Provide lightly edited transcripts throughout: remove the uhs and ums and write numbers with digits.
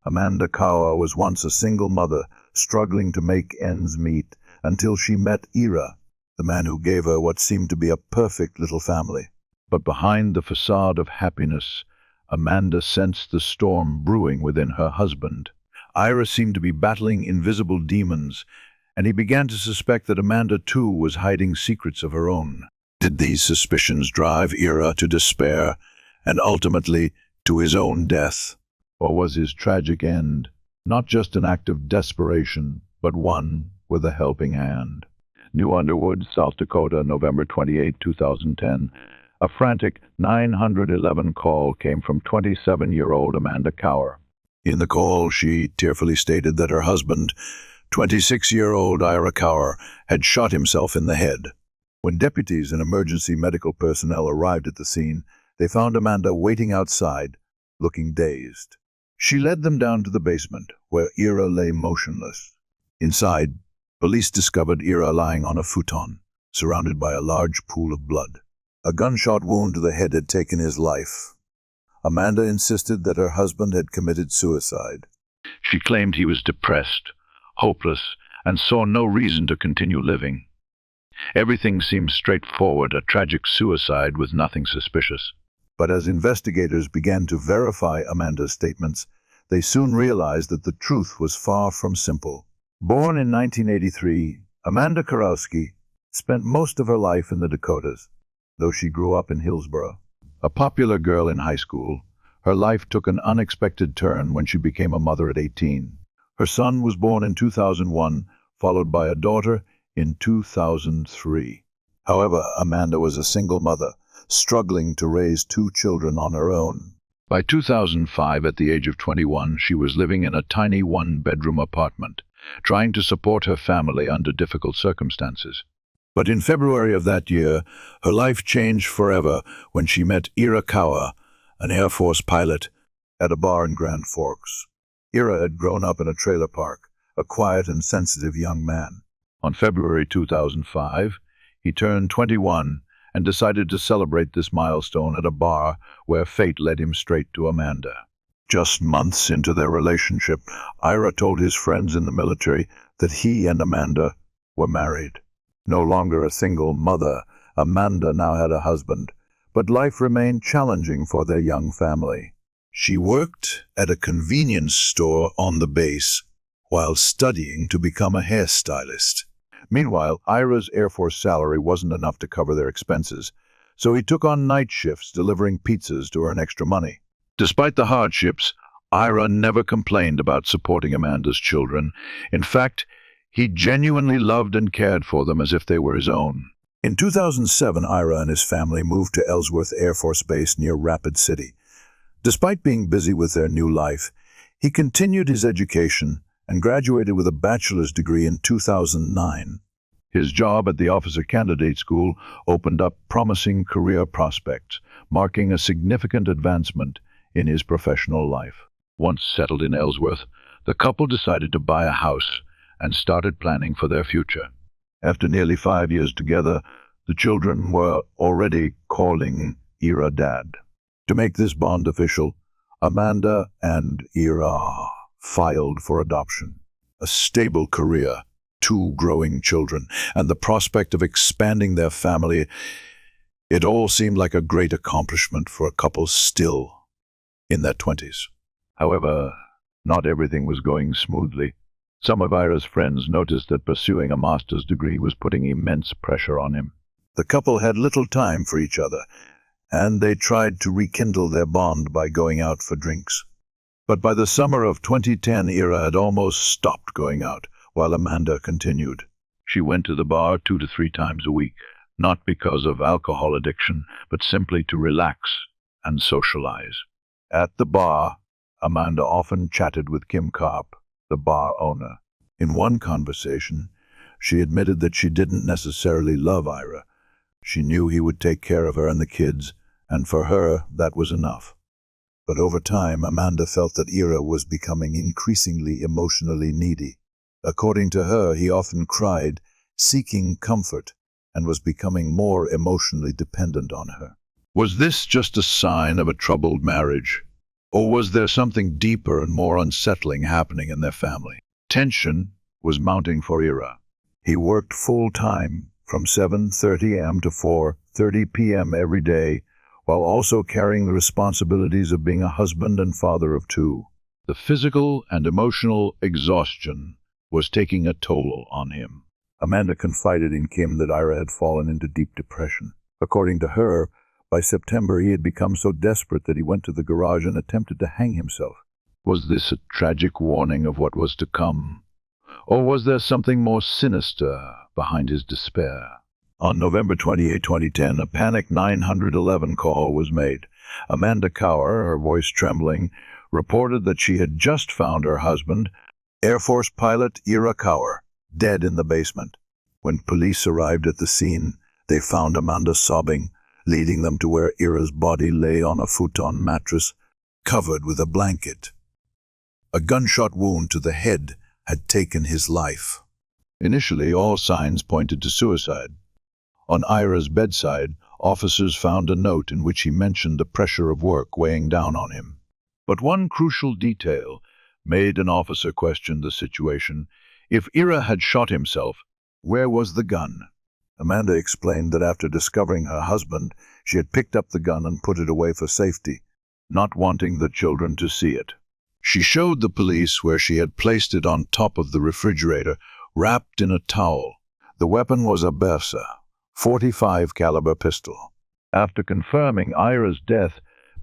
Amanda Kawa was once a single mother, struggling to make ends meet, until she met Ira, the man who gave her what seemed to be a perfect little family. But behind the facade of happiness, Amanda sensed the storm brewing within her husband. Ira seemed to be battling invisible demons, and he began to suspect that Amanda too was hiding secrets of her own. Did these suspicions drive Ira to despair, and ultimately to his own death? Or was his tragic end not just an act of desperation, but one with a helping hand? New Underwood, South Dakota, November 28, 2010. A frantic 911 call came from 27-year-old Amanda Cower. In the call, she tearfully stated that her husband, 26-year-old Ira Cower, had shot himself in the head. When deputies and emergency medical personnel arrived at the scene, they found Amanda waiting outside, looking dazed. She led them down to the basement, where Ira lay motionless. Inside, police discovered Ira lying on a futon, surrounded by a large pool of blood. A gunshot wound to the head had taken his life. Amanda insisted that her husband had committed suicide. She claimed he was depressed, hopeless, and saw no reason to continue living. Everything seemed straightforward, a tragic suicide with nothing suspicious. But as investigators began to verify Amanda's statements, they soon realized that the truth was far from simple. Born in 1983, Amanda Kurowski spent most of her life in the Dakotas, though she grew up in Hillsboro. A popular girl in high school, her life took an unexpected turn when she became a mother at 18. Her son was born in 2001, followed by a daughter in 2003. However, Amanda was a single mother, struggling to raise 2 children on her own. By 2005, at the age of 21, she was living in a tiny 1-bedroom apartment, trying to support her family under difficult circumstances. But in February of that year, her life changed forever when she met Ira Kawa, an Air Force pilot, at a bar in Grand Forks. Ira had grown up in a trailer park, a quiet and sensitive young man. On February 2005, he turned 21 and decided to celebrate this milestone at a bar where fate led him straight to Amanda. Just months into their relationship, Ira told his friends in the military that he and Amanda were married. No longer a single mother, Amanda now had a husband, but life remained challenging for their young family. She worked at a convenience store on the base while studying to become a hairstylist. Meanwhile, Ira's Air Force salary wasn't enough to cover their expenses, so he took on night shifts delivering pizzas to earn extra money. Despite the hardships, Ira never complained about supporting Amanda's children. In fact, he genuinely loved and cared for them as if they were his own. In 2007, Ira and his family moved to Ellsworth Air Force Base near Rapid City. Despite being busy with their new life, he continued his education and graduated with a bachelor's degree in 2009. His job at the Officer Candidate School opened up promising career prospects, marking a significant advancement in his professional life. Once settled in Ellsworth, the couple decided to buy a house and started planning for their future. After nearly 5 years together, the children were already calling Ira Dad. To make this bond official, Amanda and Ira filed for adoption. A stable career, 2 growing children, and the prospect of expanding their family, it all seemed like a great accomplishment for a couple still in their 20s. However, not everything was going smoothly. Some of Ira's friends noticed that pursuing a master's degree was putting immense pressure on him. The couple had little time for each other, and they tried to rekindle their bond by going out for drinks. But by the summer of 2010, Ira had almost stopped going out, while Amanda continued. She went to the bar 2 to 3 times a week, not because of alcohol addiction, but simply to relax and socialize. At the bar, Amanda often chatted with Kim Karp, the bar owner. In one conversation, she admitted that she didn't necessarily love Ira. She knew he would take care of her and the kids, and for her, that was enough. But over time, Amanda felt that Ira was becoming increasingly emotionally needy. According to her, he often cried, seeking comfort, and was becoming more emotionally dependent on her. Was this just a sign of a troubled marriage? Or was there something deeper and more unsettling happening in their family? Tension was mounting for Ira. He worked full-time from 7:30 a.m. to 4:30 p.m. every day, while also carrying the responsibilities of being a husband and father of two. The physical and emotional exhaustion was taking a toll on him. Amanda confided in Kim that Ira had fallen into deep depression. According to her, by September he had become so desperate that he went to the garage and attempted to hang himself. Was this a tragic warning of what was to come? Or was there something more sinister behind his despair? On November 28, 2010, a panic 911 call was made. Amanda Cower, her voice trembling, reported that she had just found her husband, Air Force pilot Ira Cower, dead in the basement. When police arrived at the scene, they found Amanda sobbing, leading them to where Ira's body lay on a futon mattress, covered with a blanket. A gunshot wound to the head had taken his life. Initially, all signs pointed to suicide. On Ira's bedside, officers found a note in which he mentioned the pressure of work weighing down on him. But one crucial detail made an officer question the situation. If Ira had shot himself, where was the gun? Amanda explained that after discovering her husband, she had picked up the gun and put it away for safety, not wanting the children to see it. She showed the police where she had placed it on top of the refrigerator, wrapped in a towel. The weapon was a Bersa, .45 caliber pistol. After confirming Ira's death,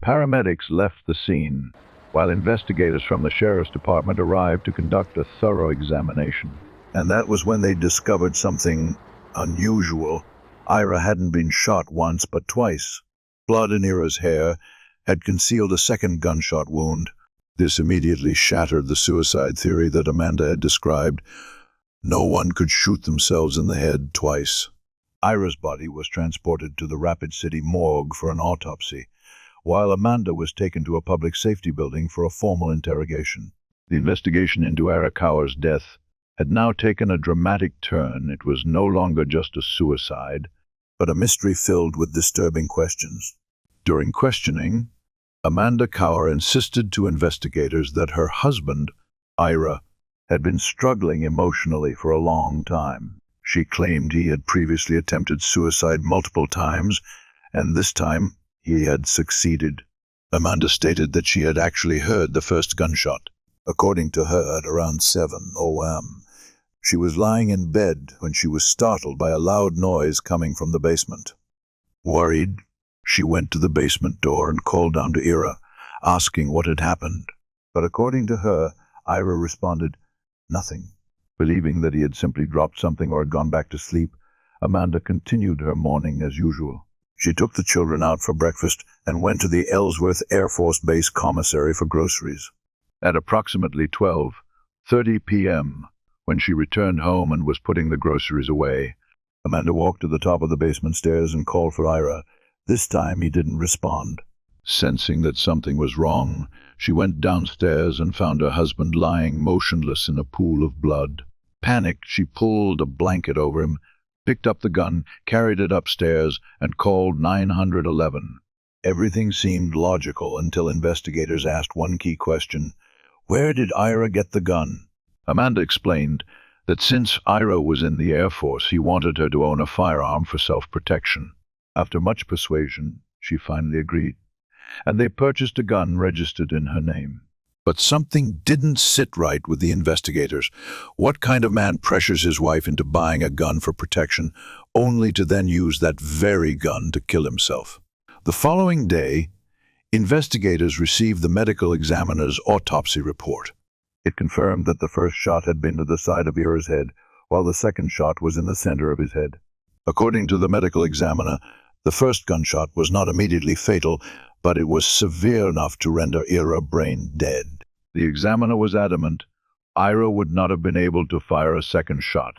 paramedics left the scene, while investigators from the sheriff's department arrived to conduct a thorough examination. And that was when they discovered something unusual. Ira hadn't been shot once, but twice. Blood in Ira's hair had concealed a second gunshot wound. This immediately shattered the suicide theory that Amanda had described. No one could shoot themselves in the head twice. Ira's body was transported to the Rapid City morgue for an autopsy, while Amanda was taken to a public safety building for a formal interrogation. The investigation into Ira Cower's death had now taken a dramatic turn. It was no longer just a suicide, but a mystery filled with disturbing questions. During questioning, Amanda Cower insisted to investigators that her husband, Ira, had been struggling emotionally for a long time. She claimed he had previously attempted suicide multiple times, and this time he had succeeded. Amanda stated that she had actually heard the first gunshot. According to her, at around 7 a.m., she was lying in bed when she was startled by a loud noise coming from the basement. Worried, she went to the basement door and called down to Ira, asking what had happened. But according to her, Ira responded, "Nothing." Believing that he had simply dropped something or had gone back to sleep, Amanda continued her morning as usual. She took the children out for breakfast and went to the Ellsworth Air Force Base commissary for groceries. At approximately 12:30 p.m., when she returned home and was putting the groceries away, Amanda walked to the top of the basement stairs and called for Ira. This time he didn't respond. Sensing that something was wrong, she went downstairs and found her husband lying motionless in a pool of blood. Panicked, she pulled a blanket over him, picked up the gun, carried it upstairs, and called 911. Everything seemed logical until investigators asked one key question: where did Ira get the gun? Amanda explained that since Ira was in the Air Force, he wanted her to own a firearm for self-protection. After much persuasion, she finally agreed, and they purchased a gun registered in her name. But something didn't sit right with the investigators. What kind of man pressures his wife into buying a gun for protection, only to then use that very gun to kill himself? The following day, investigators received the medical examiner's autopsy report. It confirmed that the first shot had been to the side of Ira's head, while the second shot was in the center of his head. According to the medical examiner, the first gunshot was not immediately fatal, but it was severe enough to render Ira brain dead. The examiner was adamant Ira would not have been able to fire a second shot.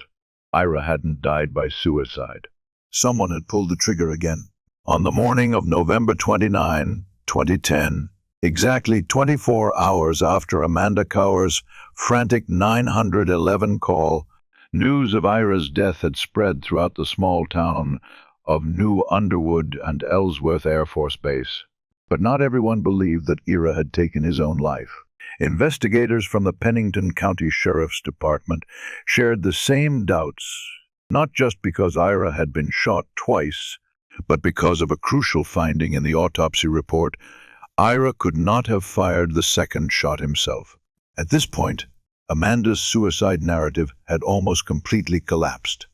Ira hadn't died by suicide. Someone had pulled the trigger again. On the morning of November 29, 2010, exactly 24 hours after Amanda Cower's frantic 911 call, news of Ira's death had spread throughout the small town of New Underwood and Ellsworth Air Force Base. But not everyone believed that Ira had taken his own life. Investigators from the Pennington County Sheriff's Department shared the same doubts, not just because Ira had been shot twice, but because of a crucial finding in the autopsy report. Ira could not have fired the second shot himself. At this point, Amanda's suicide narrative had almost completely collapsed.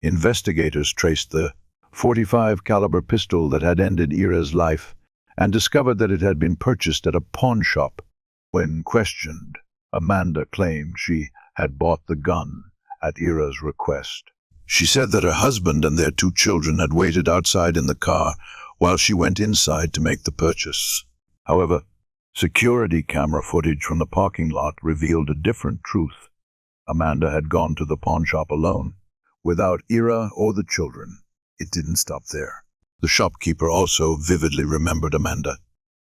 Investigators traced the .45 caliber pistol that had ended Ira's life and discovered that it had been purchased at a pawn shop. When questioned, Amanda claimed she had bought the gun at Ira's request. She said that her husband and their 2 children had waited outside in the car while she went inside to make the purchase. However, security camera footage from the parking lot revealed a different truth. Amanda had gone to the pawn shop alone, without Ira or the children. It didn't stop there. The shopkeeper also vividly remembered Amanda.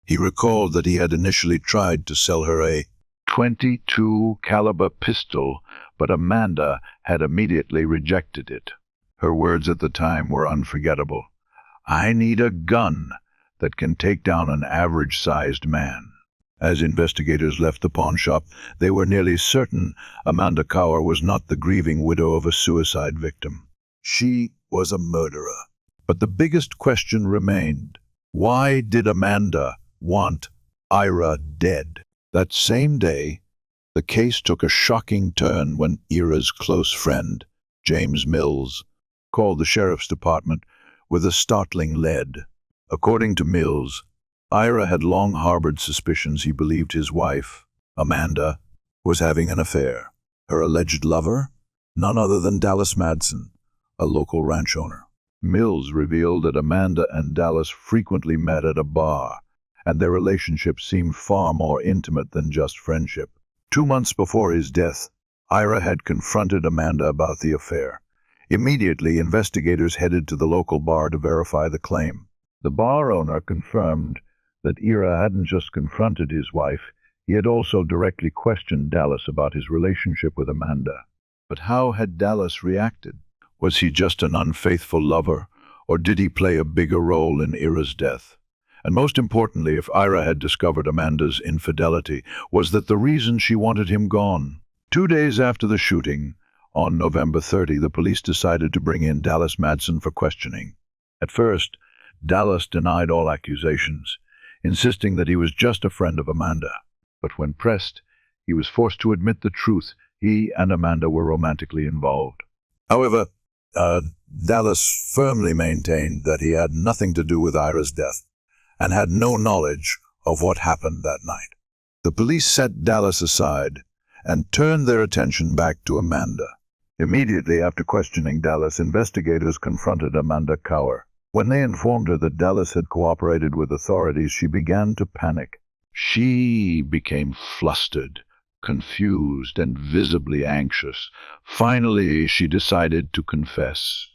He recalled that he had initially tried to sell her a .22 caliber pistol, but Amanda had immediately rejected it. Her words at the time were unforgettable. "I need a gun that can take down an average-sized man." As investigators left the pawn shop, they were nearly certain Amanda Cower was not the grieving widow of a suicide victim. She was a murderer. But the biggest question remained. Why did Amanda want Ira dead? That same day, the case took a shocking turn when Ira's close friend, James Mills, called the sheriff's department with a startling lead. According to Mills, Ira had long harbored suspicions he believed his wife, Amanda, was having an affair. Her alleged lover? None other than Dallas Madsen, a local ranch owner. Mills revealed that Amanda and Dallas frequently met at a bar, and their relationship seemed far more intimate than just friendship. 2 months before his death, Ira had confronted Amanda about the affair. Immediately, investigators headed to the local bar to verify the claim. The bar owner confirmed that Ira hadn't just confronted his wife, he had also directly questioned Dallas about his relationship with Amanda. But how had Dallas reacted? Was he just an unfaithful lover, or did he play a bigger role in Ira's death? And most importantly, if Ira had discovered Amanda's infidelity, was that the reason she wanted him gone? 2 days after the shooting, on November 30, the police decided to bring in Dallas Madsen for questioning. At first, Dallas denied all accusations, insisting that he was just a friend of Amanda. But when pressed, he was forced to admit the truth. He and Amanda were romantically involved. However, Dallas firmly maintained that he had nothing to do with Ira's death and had no knowledge of what happened that night. The police set Dallas aside and turned their attention back to Amanda. Immediately after questioning Dallas, investigators confronted Amanda Cower. When they informed her that Dallas had cooperated with authorities, she began to panic. She became flustered, confused, and visibly anxious. Finally, she decided to confess.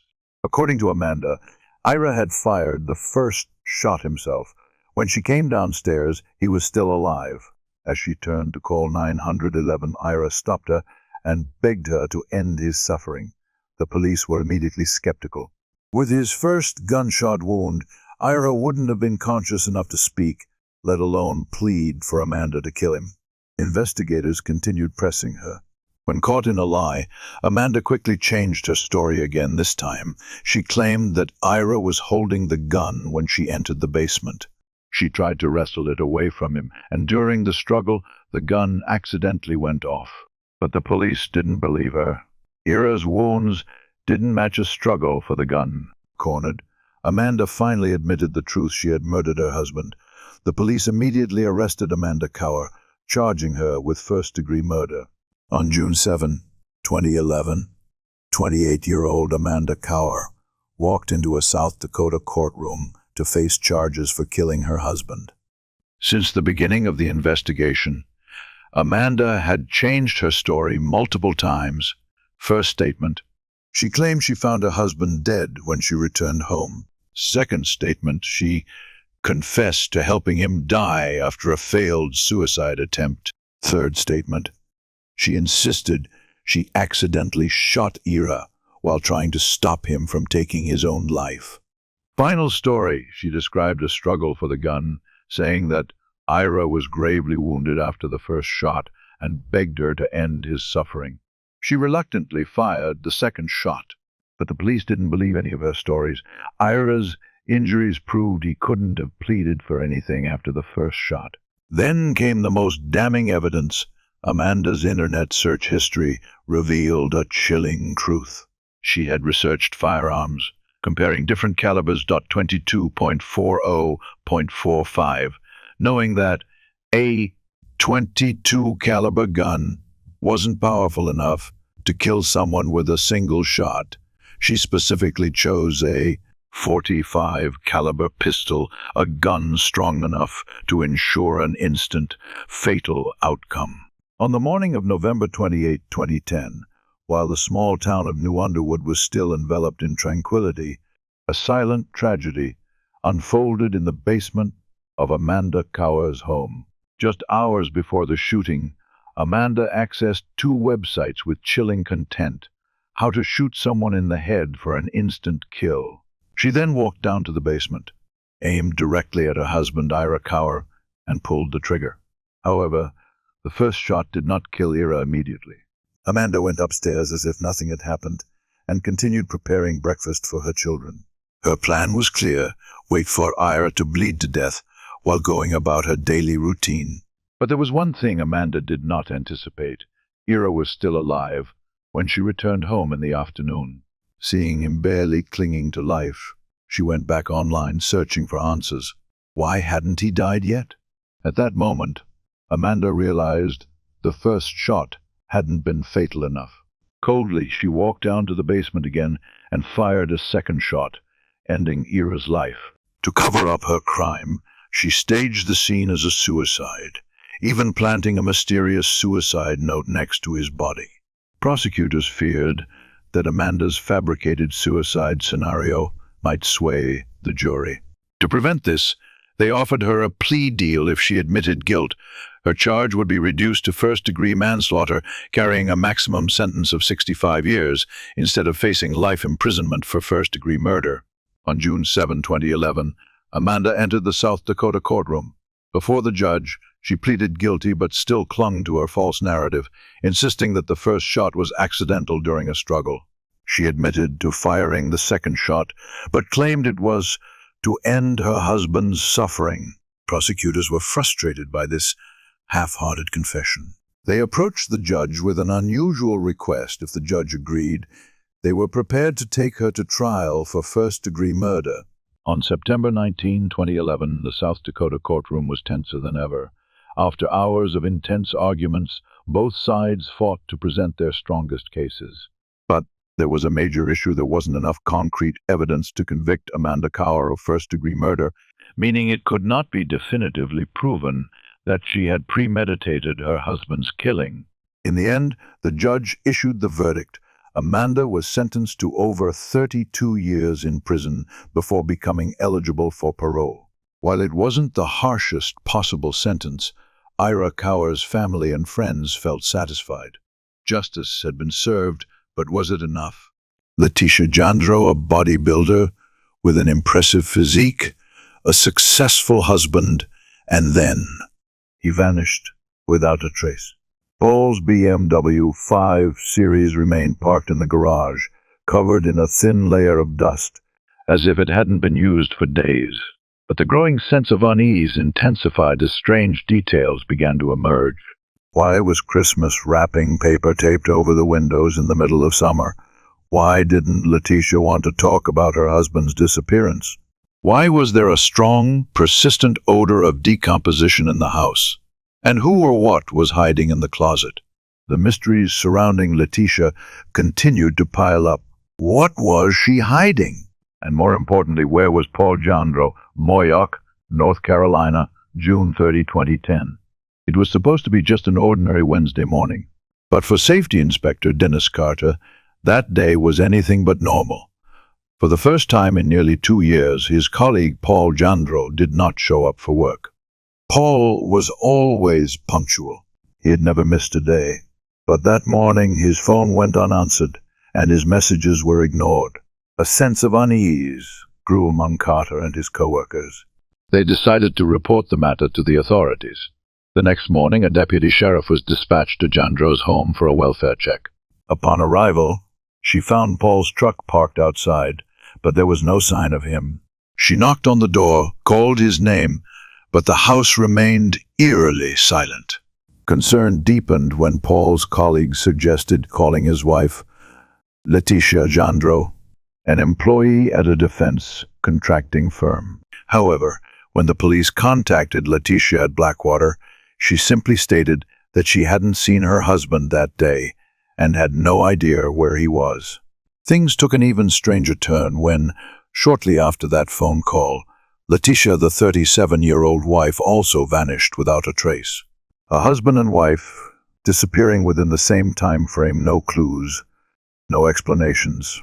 According to Amanda, Ira had fired the first shot himself. When she came downstairs, he was still alive. As she turned to call 911, Ira stopped her and begged her to end his suffering. The police were immediately skeptical. With his first gunshot wound, Ira wouldn't have been conscious enough to speak, let alone plead for Amanda to kill him. Investigators continued pressing her. When caught in a lie, Amanda quickly changed her story again. This time, she claimed that Ira was holding the gun when she entered the basement. She tried to wrestle it away from him, and during the struggle, the gun accidentally went off. But the police didn't believe her. Ira's wounds didn't match a struggle for the gun. Cornered, Amanda finally admitted the truth. She had murdered her husband. The police immediately arrested Amanda Cower, charging her with first-degree murder. On June 7, 2011, 28-year-old Amanda Cower walked into a South Dakota courtroom to face charges for killing her husband. Since the beginning of the investigation, Amanda had changed her story multiple times. First statement: she claimed she found her husband dead when she returned home. Second statement: she confessed to helping him die after a failed suicide attempt. Third statement: she insisted she accidentally shot Ira while trying to stop him from taking his own life. Final story: she described a struggle for the gun saying that Ira was gravely wounded after the first shot and begged her to end his suffering. She reluctantly fired the second shot, but the police didn't believe any of her stories. Ira's injuries proved he couldn't have pleaded for anything after the first shot. Then came the most damning evidence. Amanda's internet search history revealed a chilling truth. She had researched firearms, comparing different calibers .22.40.45, knowing that a .22 caliber gun wasn't powerful enough to kill someone with a single shot. She specifically chose a .45 caliber pistol, a gun strong enough to ensure an instant, fatal outcome. On the morning of November 28, 2010, while the small town of New Underwood was still enveloped in tranquility, a silent tragedy unfolded in the basement of Amanda Cower's home. Just hours before the shooting, Amanda accessed two websites with chilling content: how to shoot someone in the head for an instant kill. She then walked down to the basement, aimed directly at her husband, Ira Cower, and pulled the trigger. However, the first shot did not kill Ira immediately. Amanda went upstairs as if nothing had happened and continued preparing breakfast for her children. Her plan was clear: wait for Ira to bleed to death while going about her daily routine. But there was one thing Amanda did not anticipate. Ira was still alive when she returned home in the afternoon. Seeing him barely clinging to life, she went back online searching for answers. Why hadn't he died yet? At that moment, Amanda realized the first shot hadn't been fatal enough. Coldly, she walked down to the basement again and fired a second shot, ending Ira's life. To cover up her crime, she staged the scene as a suicide, even planting a mysterious suicide note next to his body. Prosecutors feared that Amanda's fabricated suicide scenario might sway the jury. To prevent this, they offered her a plea deal. If she admitted guilt, her charge would be reduced to first-degree manslaughter, carrying a maximum sentence of 65 years, instead of facing life imprisonment for first-degree murder. On June 7, 2011, Amanda entered the South Dakota courtroom. Before the judge, she pleaded guilty but still clung to her false narrative, insisting that the first shot was accidental during a struggle. She admitted to firing the second shot, but claimed it was to end her husband's suffering. Prosecutors were frustrated by this half-hearted confession. They approached the judge with an unusual request. If the judge agreed, they were prepared to take her to trial for first-degree murder. On September 19, 2011, the South Dakota courtroom was tenser than ever. After hours of intense arguments, both sides fought to present their strongest cases. But there was a major issue. There wasn't enough concrete evidence to convict Amanda Cower of first-degree murder, meaning it could not be definitively proven that she had premeditated her husband's killing. In the end, the judge issued the verdict. Amanda was sentenced to over 32 years in prison before becoming eligible for parole. While it wasn't the harshest possible sentence, Ira Cower's family and friends felt satisfied. Justice had been served, but was it enough? Letitia Jandro, a bodybuilder with an impressive physique, a successful husband, and then he vanished without a trace. Paul's BMW 5 Series remained parked in the garage, covered in a thin layer of dust, as if it hadn't been used for days. But the growing sense of unease intensified as strange details began to emerge. Why was Christmas wrapping paper taped over the windows in the middle of summer? Why didn't Letitia want to talk about her husband's disappearance? Why was there a strong, persistent odor of decomposition in the house? And who or what was hiding in the closet? The mysteries surrounding Letitia continued to pile up. What was she hiding? And more importantly, where was Paul Jandro, Moyock, North Carolina, June 30, 2010? It was supposed to be just an ordinary Wednesday morning. But for Safety Inspector Dennis Carter, that day was anything but normal. For the first time in nearly 2 years, his colleague Paul Jandro did not show up for work. Paul was always punctual. He had never missed a day. But that morning, his phone went unanswered, and his messages were ignored. A sense of unease grew among Carter and his coworkers. They decided to report the matter to the authorities. The next morning, a deputy sheriff was dispatched to Jandro's home for a welfare check. Upon arrival, she found Paul's truck parked outside, but there was no sign of him. She knocked on the door, called his name, but the house remained eerily silent. Concern deepened when Paul's colleagues suggested calling his wife, Letitia Jandro, an employee at a defense contracting firm. However, when the police contacted Letitia at Blackwater, she simply stated that she hadn't seen her husband that day and had no idea where he was. Things took an even stranger turn when, shortly after that phone call, Letitia, the 37-year-old wife, also vanished without a trace. A husband and wife disappearing within the same time frame, no clues, no explanations.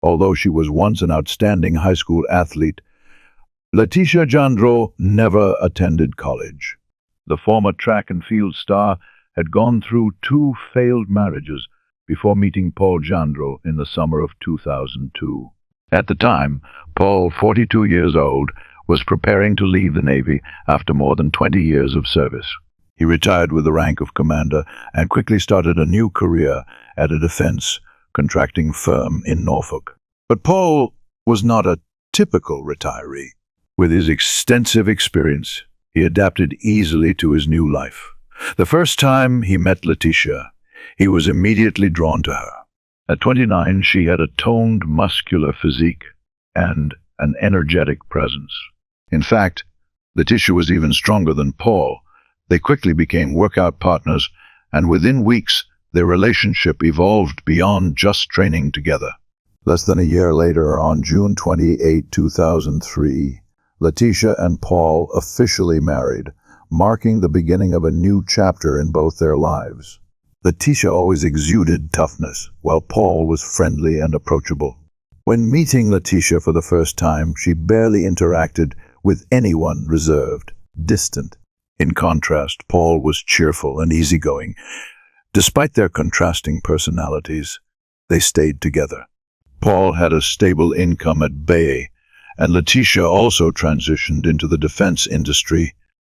Although she was once an outstanding high school athlete, Letitia Jandro never attended college. The former track and field star had gone through 2 failed marriages before meeting Paul Jandro in the summer of 2002. At the time, Paul, 42 years old, was preparing to leave the Navy after more than 20 years of service. He retired with the rank of commander and quickly started a new career at a defense contracting firm in Norfolk. But Paul was not a typical retiree. With his extensive experience, he adapted easily to his new life. The first time he met Letitia, he was immediately drawn to her. At 29, she had a toned, muscular physique and an energetic presence. In fact, Letitia was even stronger than Paul. They quickly became workout partners, and within weeks, their relationship evolved beyond just training together. Less than a year later, on June 28, 2003, Letitia and Paul officially married, marking the beginning of a new chapter in both their lives. Letitia always exuded toughness, while Paul was friendly and approachable. When meeting Letitia for the first time, she barely interacted with anyone, reserved, distant. In contrast, Paul was cheerful and easygoing. Despite their contrasting personalities, they stayed together. Paul had a stable income at Bay, and Letitia also transitioned into the defense industry,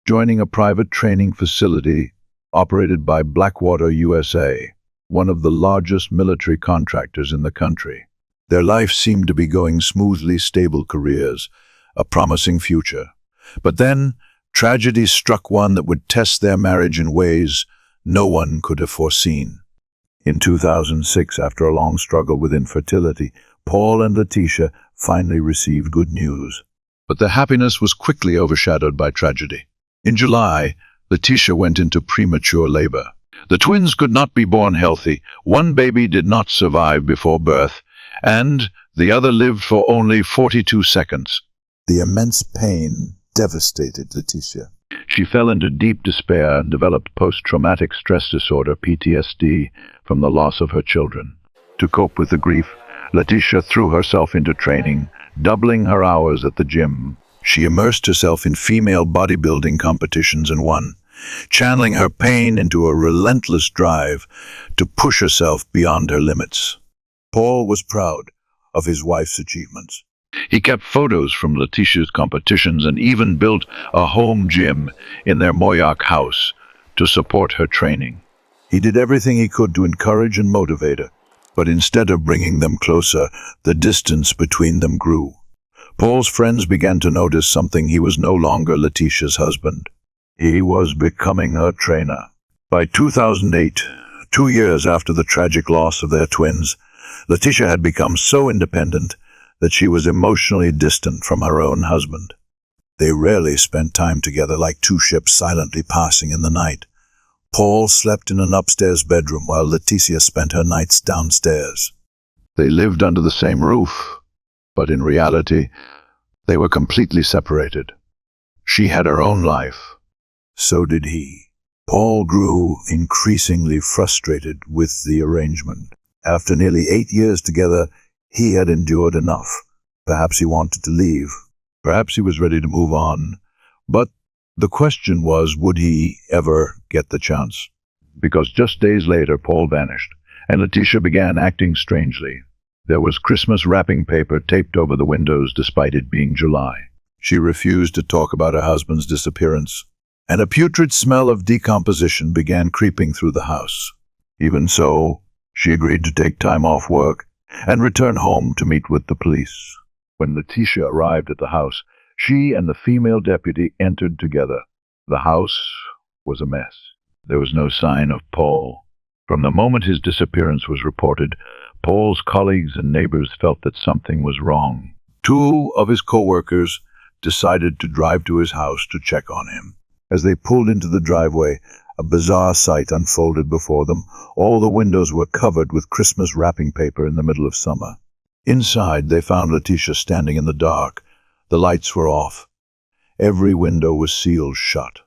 joining a private training facility operated by Blackwater USA, one of the largest military contractors in the country. Their life seemed to be going smoothly, stable careers, a promising future. But then, tragedy struck, one that would test their marriage in ways no one could have foreseen. In 2006, after a long struggle with infertility, Paul and Letitia finally received good news. But their happiness was quickly overshadowed by tragedy. In July, Letitia went into premature labor. The twins could not be born healthy. One baby did not survive before birth, and the other lived for only 42 seconds. The immense pain devastated Letitia. She fell into deep despair and developed post-traumatic stress disorder, PTSD, from the loss of her children. To cope with the grief, Letitia threw herself into training, doubling her hours at the gym. She immersed herself in female bodybuilding competitions and won, channeling her pain into a relentless drive to push herself beyond her limits. Paul was proud of his wife's achievements. He kept photos from Letitia's competitions and even built a home gym in their Moyoc house to support her training. He did everything he could to encourage and motivate her, but instead of bringing them closer, the distance between them grew. Paul's friends began to notice something. He was no longer Letitia's husband. He was becoming her trainer. By 2008, 2 years after the tragic loss of their twins, Letitia had become so independent that she was emotionally distant from her own husband. They rarely spent time together, like two ships silently passing in the night. Paul slept in an upstairs bedroom while Letitia spent her nights downstairs. They lived under the same roof, but in reality, they were completely separated. She had her own life. So did he. Paul grew increasingly frustrated with the arrangement. After nearly 8 years together, he had endured enough. Perhaps he wanted to leave. Perhaps he was ready to move on. But the question was, would he ever get the chance? Because just days later, Paul vanished, and Letitia began acting strangely. There was Christmas wrapping paper taped over the windows despite it being July. She refused to talk about her husband's disappearance, and a putrid smell of decomposition began creeping through the house. Even so, she agreed to take time off work and return home to meet with the police. When Letitia arrived at the house, she and the female deputy entered together. The house was a mess. There was no sign of Paul. From the moment his disappearance was reported, Paul's colleagues and neighbors felt that something was wrong. Two of his co-workers decided to drive to his house to check on him. As they pulled into the driveway, a bizarre sight unfolded before them. All the windows were covered with Christmas wrapping paper in the middle of summer. Inside, they found Letitia standing in the dark. The lights were off. Every window was sealed shut.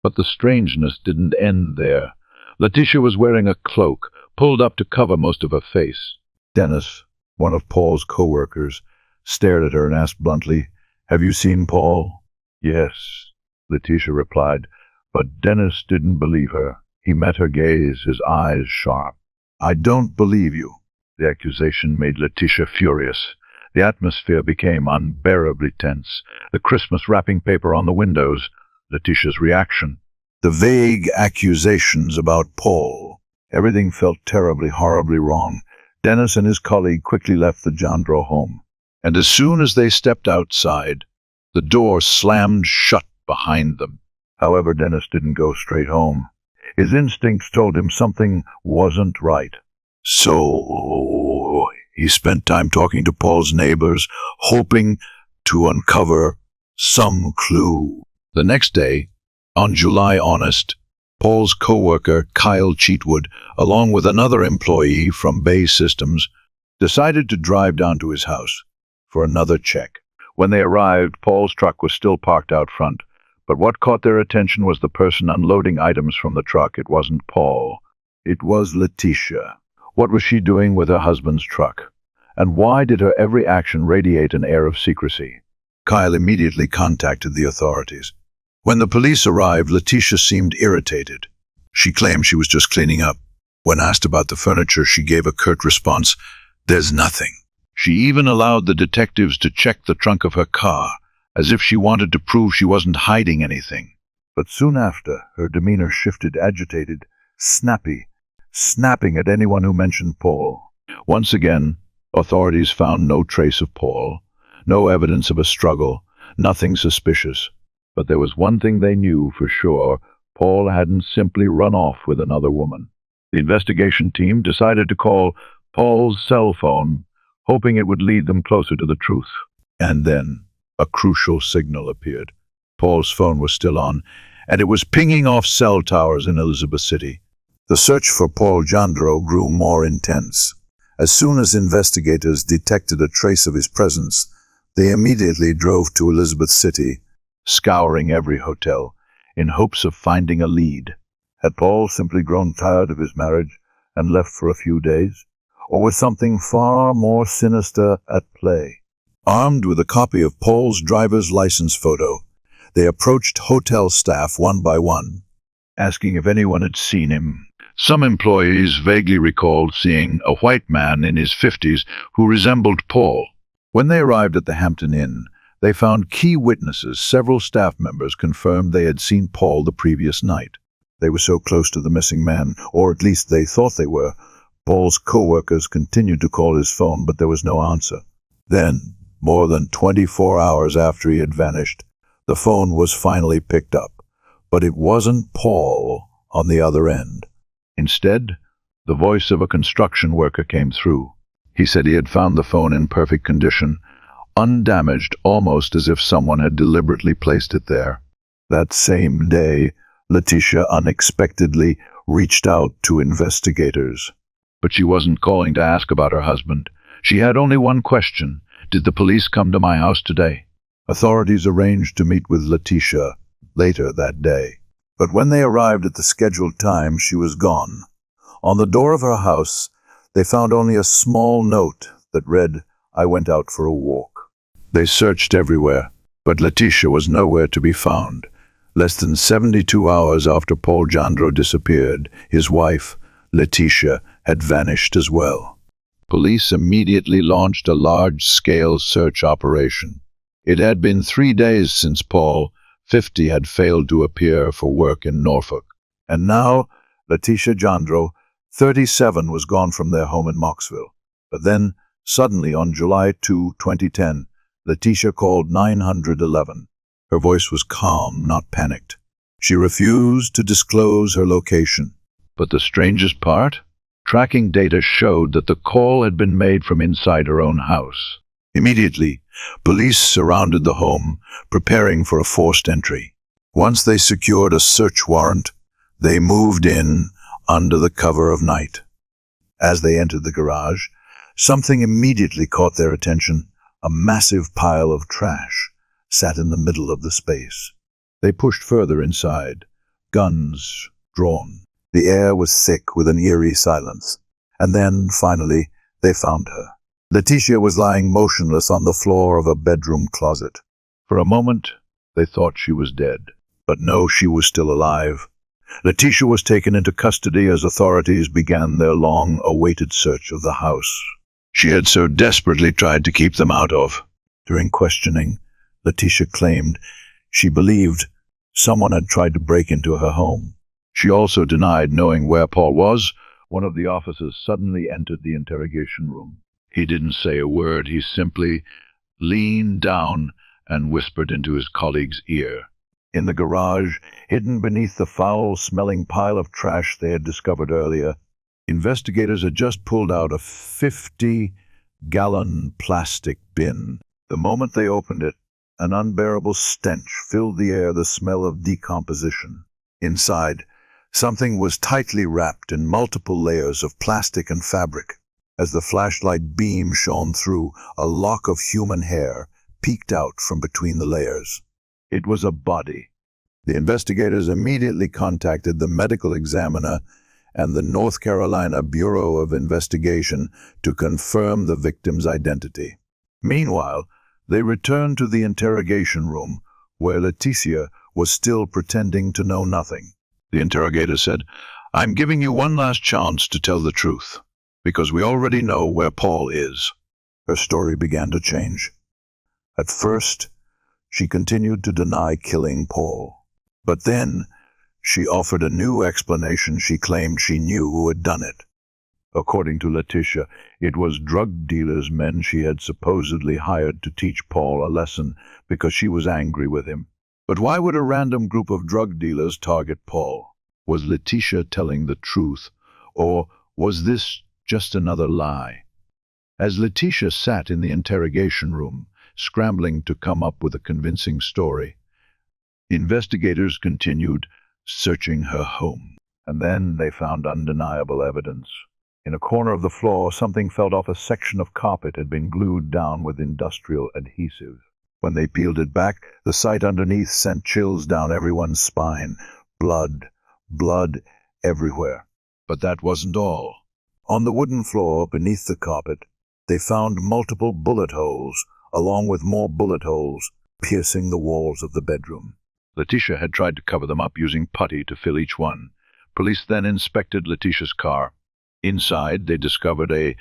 But the strangeness didn't end there. Letitia was wearing a cloak, pulled up to cover most of her face. Dennis, one of Paul's co-workers, stared at her and asked bluntly, "Have you seen Paul?" "Yes," Letitia replied, but Dennis didn't believe her. He met her gaze, his eyes sharp. "I don't believe you." The accusation made Letitia furious. The atmosphere became unbearably tense. The Christmas wrapping paper on the windows, Letitia's reaction, the vague accusations about Paul. Everything felt terribly, horribly wrong. Dennis and his colleague quickly left the Jandro home. And as soon as they stepped outside, the door slammed shut behind them. However, Dennis didn't go straight home. His instincts told him something wasn't right. So he spent time talking to Paul's neighbors, hoping to uncover some clue. The next day, on July Honest, Paul's co-worker, Kyle Cheatwood, along with another employee from Bay Systems, decided to drive down to his house for another check. When they arrived, Paul's truck was still parked out front. But what caught their attention was the person unloading items from the truck. It wasn't Paul. It was Letitia. What was she doing with her husband's truck? And why did her every action radiate an air of secrecy? Kyle immediately contacted the authorities. When the police arrived, Letitia seemed irritated. She claimed she was just cleaning up. When asked about the furniture, she gave a curt response, "There's nothing." She even allowed the detectives to check the trunk of her car, as if she wanted to prove she wasn't hiding anything. But soon after, her demeanor shifted, agitated, snapping at anyone who mentioned Paul. Once again, authorities found no trace of Paul, no evidence of a struggle, nothing suspicious. But there was one thing they knew for sure: Paul hadn't simply run off with another woman. The investigation team decided to call Paul's cell phone, hoping it would lead them closer to the truth. And then a crucial signal appeared. Paul's phone was still on, and it was pinging off cell towers in Elizabeth City. The search for Paul Jandro grew more intense. As soon as investigators detected a trace of his presence, they immediately drove to Elizabeth City, scouring every hotel in hopes of finding a lead. Had Paul simply grown tired of his marriage and left for a few days? Or was something far more sinister at play? Armed with a copy of Paul's driver's license photo, they approached hotel staff one by one, asking if anyone had seen him. Some employees vaguely recalled seeing a white man in his 50s who resembled Paul. When they arrived at the Hampton Inn, they found key witnesses. Several staff members confirmed they had seen Paul the previous night. They were so close to the missing man, or at least they thought they were. Paul's co-workers continued to call his phone, but there was no answer. Then, more than 24 hours after he had vanished, the phone was finally picked up. But it wasn't Paul on the other end. Instead, the voice of a construction worker came through. He said he had found the phone in perfect condition, undamaged, almost as if someone had deliberately placed it there. That same day, Letitia unexpectedly reached out to investigators. But she wasn't calling to ask about her husband. She had only one question: did the police come to my house today? Authorities arranged to meet with Letitia later that day. But when they arrived at the scheduled time, she was gone. On the door of her house, they found only a small note that read, "I went out for a walk." They searched everywhere, but Letitia was nowhere to be found. Less than 72 hours after Paul Jandro disappeared, his wife, Letitia, had vanished as well. Police immediately launched a large-scale search operation. It had been 3 days since Paul, 50, had failed to appear for work in Norfolk. And now Letitia Jandro, 37, was gone from their home in Moxville. But then, suddenly on July 2, 2010, Letitia called 911. Her voice was calm, not panicked. She refused to disclose her location. But the strangest part? Tracking data showed that the call had been made from inside her own house. Immediately, police surrounded the home, preparing for a forced entry. Once they secured a search warrant, they moved in under the cover of night. As they entered the garage, something immediately caught their attention. A massive pile of trash sat in the middle of the space. They pushed further inside, guns drawn. The air was thick with an eerie silence. And then, finally, they found her. Letitia was lying motionless on the floor of a bedroom closet. For a moment, they thought she was dead. But no, she was still alive. Letitia was taken into custody as authorities began their long-awaited search of the house she had so desperately tried to keep them out of. During questioning, Letitia claimed she believed someone had tried to break into her home. She also denied knowing where Paul was. One of the officers suddenly entered the interrogation room. He didn't say a word. He simply leaned down and whispered into his colleague's ear. In the garage, hidden beneath the foul-smelling pile of trash they had discovered earlier, investigators had just pulled out a 50-gallon plastic bin. The moment they opened it, an unbearable stench filled the air, the smell of decomposition. Inside, something was tightly wrapped in multiple layers of plastic and fabric. As the flashlight beam shone through, a lock of human hair peeked out from between the layers. It was a body. The investigators immediately contacted the medical examiner and the North Carolina Bureau of Investigation to confirm the victim's identity. Meanwhile, they returned to the interrogation room, where Letitia was still pretending to know nothing. The interrogator said, "I'm giving you one last chance to tell the truth, because we already know where Paul is." Her story began to change. At first, she continued to deny killing Paul. But then, she offered a new explanation. She claimed she knew who had done it. According to Letitia, it was drug dealers' men she had supposedly hired to teach Paul a lesson because she was angry with him. But why would a random group of drug dealers target Paul? Was Letitia telling the truth, or was this just another lie? As Letitia sat in the interrogation room, scrambling to come up with a convincing story, investigators continued searching her home. And then they found undeniable evidence. In a corner of the floor, something fell off. A section of carpet had been glued down with industrial adhesive. When they peeled it back, the sight underneath sent chills down everyone's spine. Blood everywhere. But that wasn't all. On the wooden floor beneath the carpet, they found multiple bullet holes, along with more bullet holes piercing the walls of the bedroom. Letitia had tried to cover them up using putty to fill each one. Police then inspected Letitia's car. Inside, they discovered a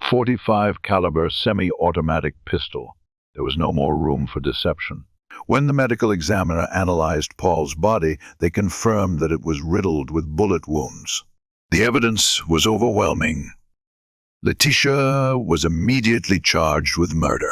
.45 caliber semi-automatic pistol. There was no more room for deception. When the medical examiner analyzed Paul's body, they confirmed that it was riddled with bullet wounds. The evidence was overwhelming. Letitia was immediately charged with murder.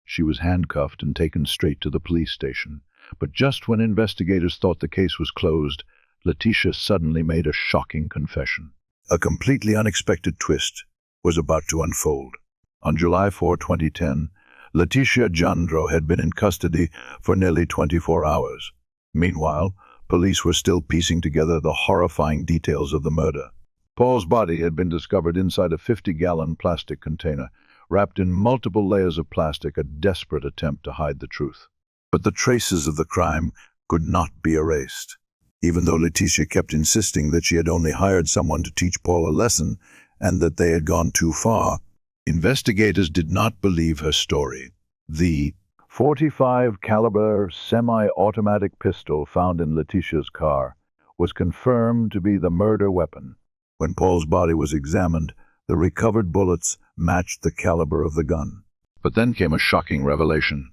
She was handcuffed and taken straight to the police station. But just when investigators thought the case was closed, Letitia suddenly made a shocking confession. A completely unexpected twist was about to unfold. On July 4, 2010, Letitia Jandro had been in custody for nearly 24 hours. Meanwhile, police were still piecing together the horrifying details of the murder. Paul's body had been discovered inside a 50-gallon plastic container, wrapped in multiple layers of plastic, a desperate attempt to hide the truth. But the traces of the crime could not be erased. Even though Letitia kept insisting that she had only hired someone to teach Paul a lesson and that they had gone too far, investigators did not believe her story. The .45 caliber semi-automatic pistol found in Letitia's car was confirmed to be the murder weapon. When Paul's body was examined, the recovered bullets matched the caliber of the gun. But then came a shocking revelation.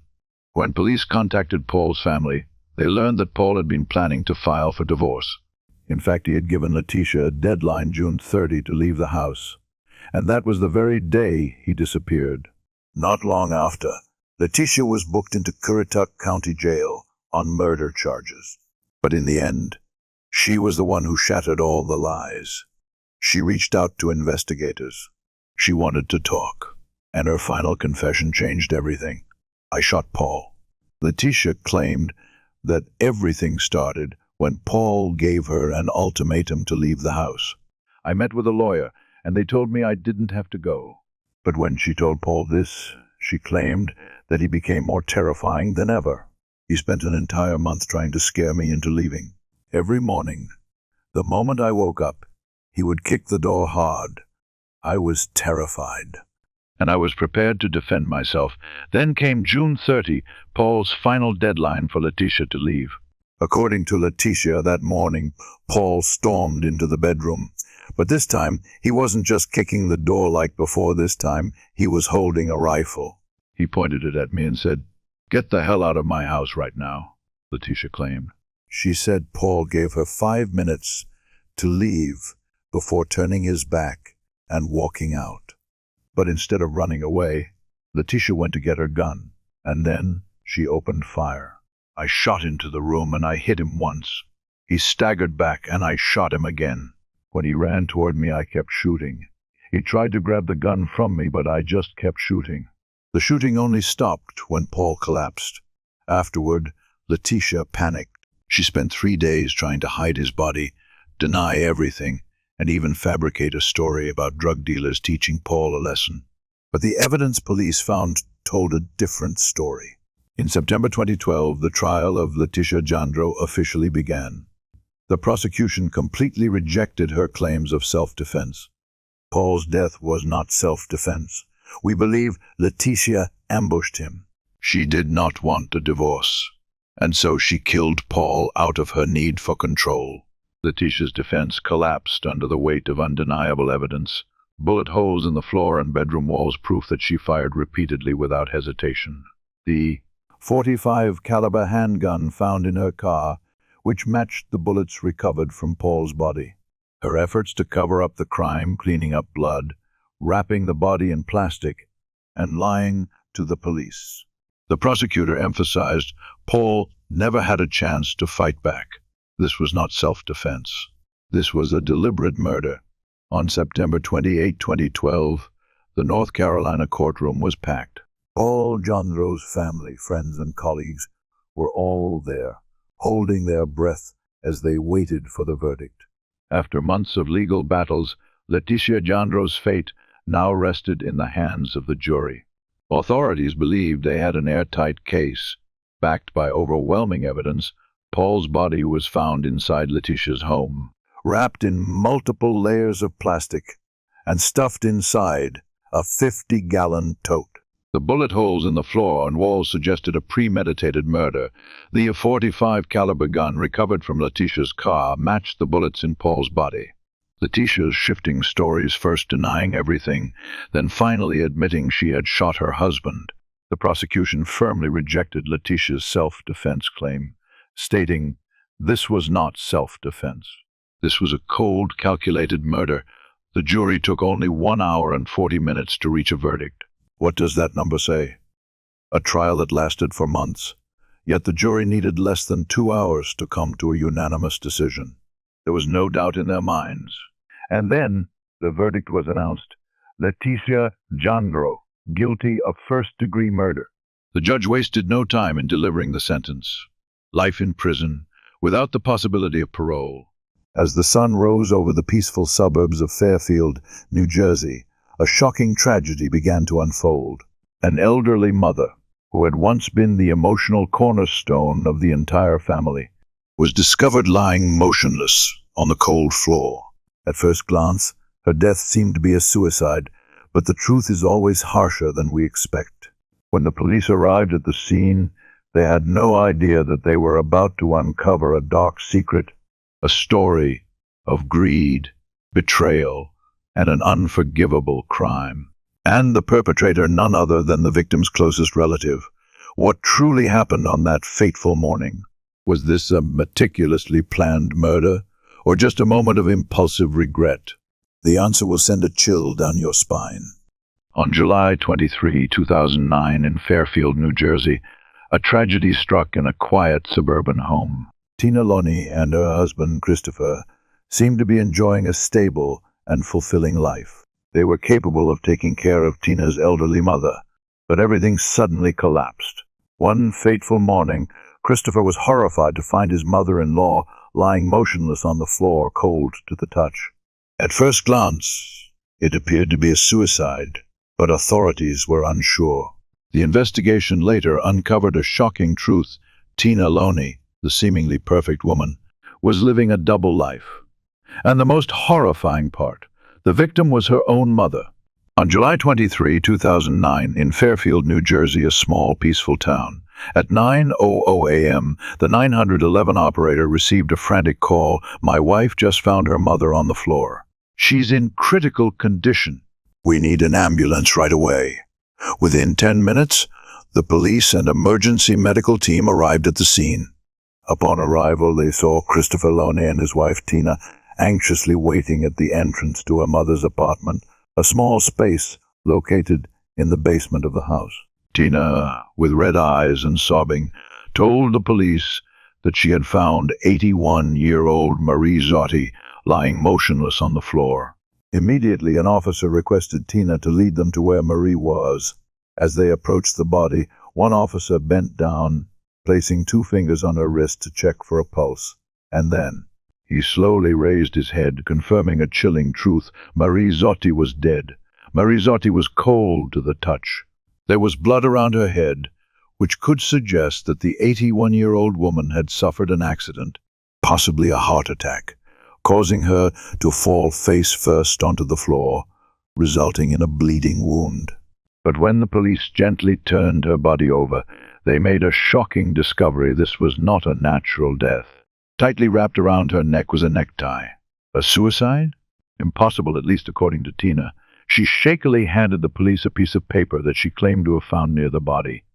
When police contacted Paul's family, they learned that Paul had been planning to file for divorce. In fact, he had given Letitia a deadline, June 30, to leave the house. And that was the very day he disappeared. Not long after, Letitia was booked into Currituck County Jail on murder charges. But in the end, she was the one who shattered all the lies. She reached out to investigators. She wanted to talk, and her final confession changed everything. "I shot Paul." Letitia claimed that everything started when Paul gave her an ultimatum to leave the house. "I met with a lawyer, and they told me I didn't have to go." But when she told Paul this, she claimed that he became more terrifying than ever. "He spent an entire month trying to scare me into leaving. Every morning, the moment I woke up, he would kick the door hard. I was terrified, and I was prepared to defend myself." Then came June 30, Paul's final deadline for Letitia to leave. According to Letitia, that morning, Paul stormed into the bedroom. But this time, he wasn't just kicking the door like before. This time, he was holding a rifle. "He pointed it at me and said, 'Get the hell out of my house right now,'" Letitia claimed. She said Paul gave her 5 minutes to leave before turning his back and walking out. But instead of running away, Letitia went to get her gun, and then she opened fire. "I shot into the room and I hit him once. He staggered back and I shot him again. When he ran toward me, I kept shooting. He tried to grab the gun from me, but I just kept shooting." The shooting only stopped when Paul collapsed. Afterward, Letitia panicked. She spent 3 days trying to hide his body, deny everything, and even fabricate a story about drug dealers teaching Paul a lesson. But the evidence police found told a different story. In September 2012, the trial of Letitia Jandro officially began. The prosecution completely rejected her claims of self-defense. Paul's death was not self-defense. "We believe Letitia ambushed him. She did not want a divorce, and so she killed Paul out of her need for control." Letitia's defense collapsed under the weight of undeniable evidence. Bullet holes in the floor and bedroom walls, proof that she fired repeatedly without hesitation. The .45 caliber handgun found in her car, which matched the bullets recovered from Paul's body. Her efforts to cover up the crime, cleaning up blood, wrapping the body in plastic, and lying to the police. The prosecutor emphasized Paul never had a chance to fight back. This was not self-defense. This was a deliberate murder. On September 28, 2012, the North Carolina courtroom was packed. Paul Jandro's family, friends, and colleagues were all there, holding their breath as they waited for the verdict. After months of legal battles, Letitia Jandro's fate now rested in the hands of the jury. Authorities believed they had an airtight case. Backed by overwhelming evidence, Paul's body was found inside Letitia's home, wrapped in multiple layers of plastic and stuffed inside a 50-gallon tote. The bullet holes in the floor and walls suggested a premeditated murder. The .45 caliber gun recovered from Letitia's car matched the bullets in Paul's body. Letitia's shifting stories, first denying everything, then finally admitting she had shot her husband. The prosecution firmly rejected Letitia's self-defense claim, stating this was not self-defense. This was a cold, calculated murder. The jury took only 1 hour and 40 minutes to reach a verdict. What does that number say? A trial that lasted for months. Yet the jury needed less than 2 hours to come to a unanimous decision. There was no doubt in their minds. And then the verdict was announced. Letitia Jandro, guilty of first-degree murder. The judge wasted no time in delivering the sentence. Life in prison, without the possibility of parole. As the sun rose over the peaceful suburbs of Fairfield, New Jersey, a shocking tragedy began to unfold. An elderly mother, who had once been the emotional cornerstone of the entire family, was discovered lying motionless on the cold floor. At first glance, her death seemed to be a suicide, but the truth is always harsher than we expect. When the police arrived at the scene, they had no idea that they were about to uncover a dark secret, a story of greed, betrayal, and an unforgivable crime. And the perpetrator, none other than the victim's closest relative. What truly happened on that fateful morning? Was this a meticulously planned murder, or just a moment of impulsive regret? The answer will send a chill down your spine. On July 23, 2009, in Fairfield, New Jersey, a tragedy struck in a quiet suburban home. Tina Loney and her husband, Christopher, seemed to be enjoying a stable and fulfilling life. They were capable of taking care of Tina's elderly mother, but everything suddenly collapsed. One fateful morning, Christopher was horrified to find his mother-in-law lying motionless on the floor, cold to the touch. At first glance, it appeared to be a suicide, but authorities were unsure. The investigation later uncovered a shocking truth. Tina Loney, the seemingly perfect woman, was living a double life. And the most horrifying part, the victim was her own mother. On July 23, 2009, in Fairfield, New Jersey, a small, peaceful town, at 9:00 a.m., the 911 operator received a frantic call. "My wife just found her mother on the floor. She's in critical condition. We need an ambulance right away." Within 10 minutes, the police and emergency medical team arrived at the scene. Upon arrival, they saw Christopher Loney and his wife Tina anxiously waiting at the entrance to her mother's apartment, a small space located in the basement of the house. Tina, with red eyes and sobbing, told the police that she had found 81-year-old Marie Zotti lying motionless on the floor. Immediately, an officer requested Tina to lead them to where Marie was. As they approached the body, one officer bent down, placing 2 fingers on her wrist to check for a pulse. And then he slowly raised his head, confirming a chilling truth. Marie Zotti was dead. Marie Zotti was cold to the touch. There was blood around her head, which could suggest that the 81-year-old woman had suffered an accident, possibly a heart attack, causing her to fall face first onto the floor, resulting in a bleeding wound. But when the police gently turned her body over, they made a shocking discovery. This was not a natural death. Tightly wrapped around her neck was a necktie. A suicide? Impossible, at least according to Tina. She shakily handed the police a piece of paper that she claimed to have found near the body.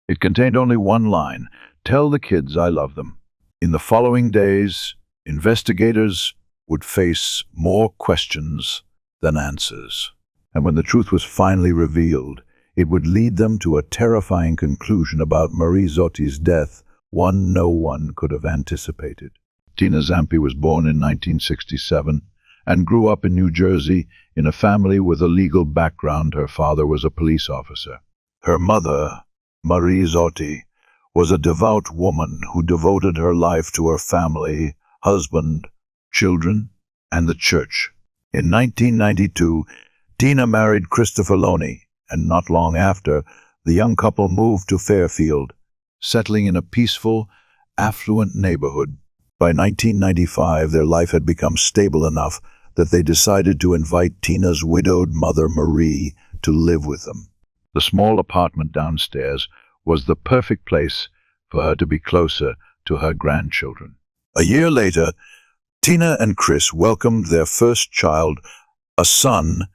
It contained only one line: "Tell the kids I love them." In the following days, investigators would face more questions than answers. And when the truth was finally revealed, it would lead them to a terrifying conclusion about Marie Zotti's death, one no one could have anticipated. Tina Zampi was born in 1967 and grew up in New Jersey in a family with a legal background. Her father was a police officer. Her mother, Marie Zotti, was a devout woman who devoted her life to her family, husband, children, and the church. In 1992, Tina married Christopher Loney, and not long after, the young couple moved to Fairfield, settling in a peaceful, affluent neighborhood. By 1995, their life had become stable enough that they decided to invite Tina's widowed mother, Marie, to live with them. The small apartment downstairs was the perfect place for her to be closer to her grandchildren. A year later, Tina and Chris welcomed their first child, a son,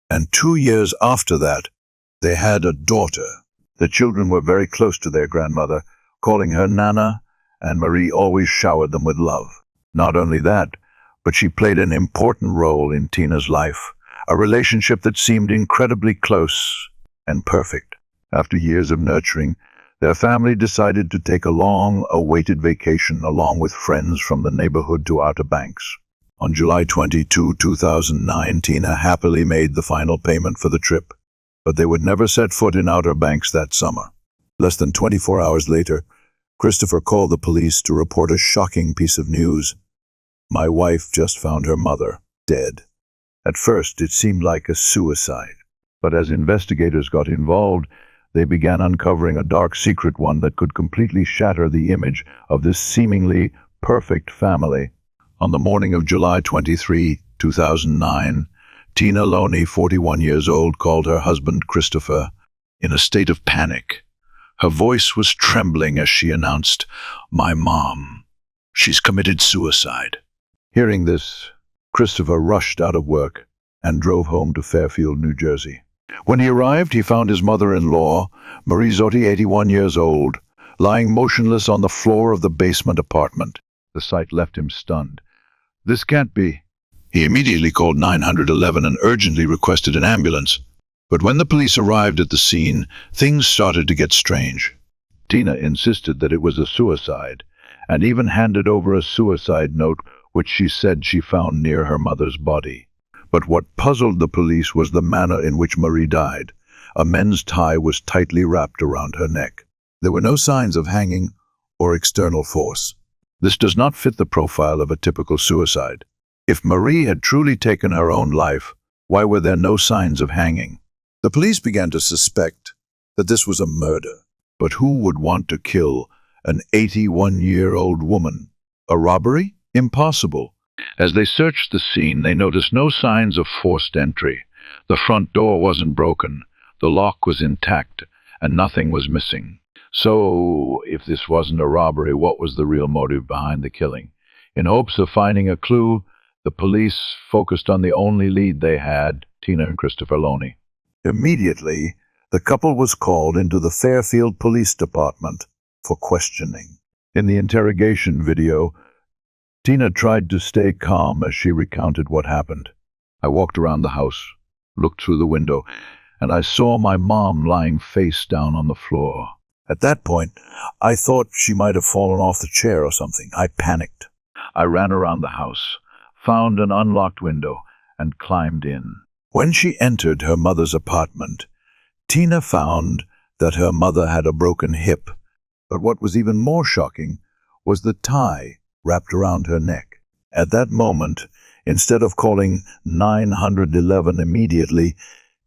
and 2 years after that, they had a daughter. The children were very close to their grandmother, calling her Nana, and Marie always showered them with love. Not only that, but she played an important role in Tina's life, a relationship that seemed incredibly close and perfect. After years of nurturing, their family decided to take a long-awaited vacation along with friends from the neighborhood to Outer Banks. On July 22, 2009, Tina happily made the final payment for the trip, but they would never set foot in Outer Banks that summer. Less than 24 hours later, Christopher called the police to report a shocking piece of news. "My wife just found her mother, dead." At first, it seemed like a suicide, but as investigators got involved, they began uncovering a dark secret, one that could completely shatter the image of this seemingly perfect family. On the morning of July 23, 2009, Tina Loney, 41 years old, called her husband Christopher in a state of panic. Her voice was trembling as she announced, "My mom, she's committed suicide." Hearing this, Christopher rushed out of work and drove home to Fairfield, New Jersey. When he arrived, he found his mother-in-law, Marie Zotti, 81 years old, lying motionless on the floor of the basement apartment. The sight left him stunned. This can't be. He immediately called 911 and urgently requested an ambulance. But when the police arrived at the scene, things started to get strange. Tina insisted that it was a suicide, and even handed over a suicide note which she said she found near her mother's body. But what puzzled the police was the manner in which Marie died. A men's tie was tightly wrapped around her neck. There were no signs of hanging or external force. This does not fit the profile of a typical suicide. If Marie had truly taken her own life, why were there no signs of hanging? The police began to suspect that this was a murder. But who would want to kill an 81-year-old woman? A robbery? Impossible. As they searched the scene, they noticed no signs of forced entry. The front door wasn't broken, the lock was intact, and nothing was missing. So, if this wasn't a robbery, what was the real motive behind the killing? In hopes of finding a clue, the police focused on the only lead they had, Tina and Christopher Loney. Immediately, the couple was called into the Fairfield Police Department for questioning. In the interrogation video, Tina tried to stay calm as she recounted what happened. I walked around the house, looked through the window, and I saw my mom lying face down on the floor. At that point, I thought she might have fallen off the chair or something. I panicked. I ran around the house, found an unlocked window, and climbed in. When she entered her mother's apartment, Tina found that her mother had a broken hip. But what was even more shocking was the tie wrapped around her neck. At that moment, instead of calling 911 immediately,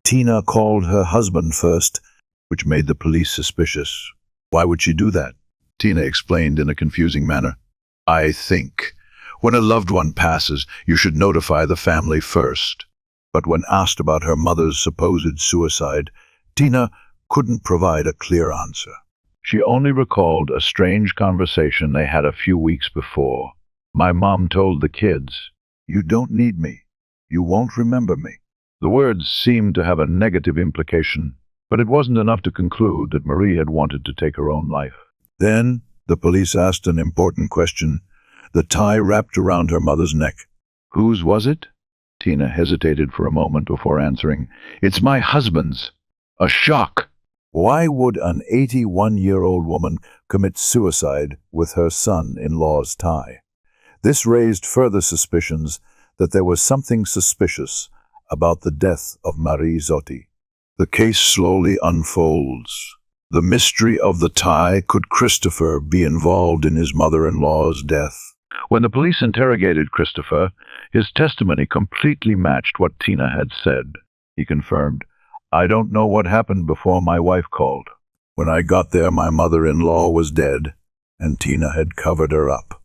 Tina called her husband first, which made the police suspicious. Why would she do that? Tina explained in a confusing manner. I think when a loved one passes, you should notify the family first. But when asked about her mother's supposed suicide, Tina couldn't provide a clear answer. She only recalled a strange conversation they had a few weeks before. My mom told the kids, "You don't need me. You won't remember me." The words seemed to have a negative implication, but it wasn't enough to conclude that Marie had wanted to take her own life. Then the police asked an important question. The tie wrapped around her mother's neck. Whose was it? Tina hesitated for a moment before answering. It's my husband's. A shock. Why would an 81-year-old woman commit suicide with her son-in-law's tie? This raised further suspicions that there was something suspicious about the death of Marie Zotti. The case slowly unfolds. The mystery of the tie. Could Christopher be involved in his mother-in-law's death? When the police interrogated Christopher, his testimony completely matched what Tina had said. He confirmed, "I don't know what happened before my wife called. When I got there, my mother-in-law was dead, and Tina had covered her up.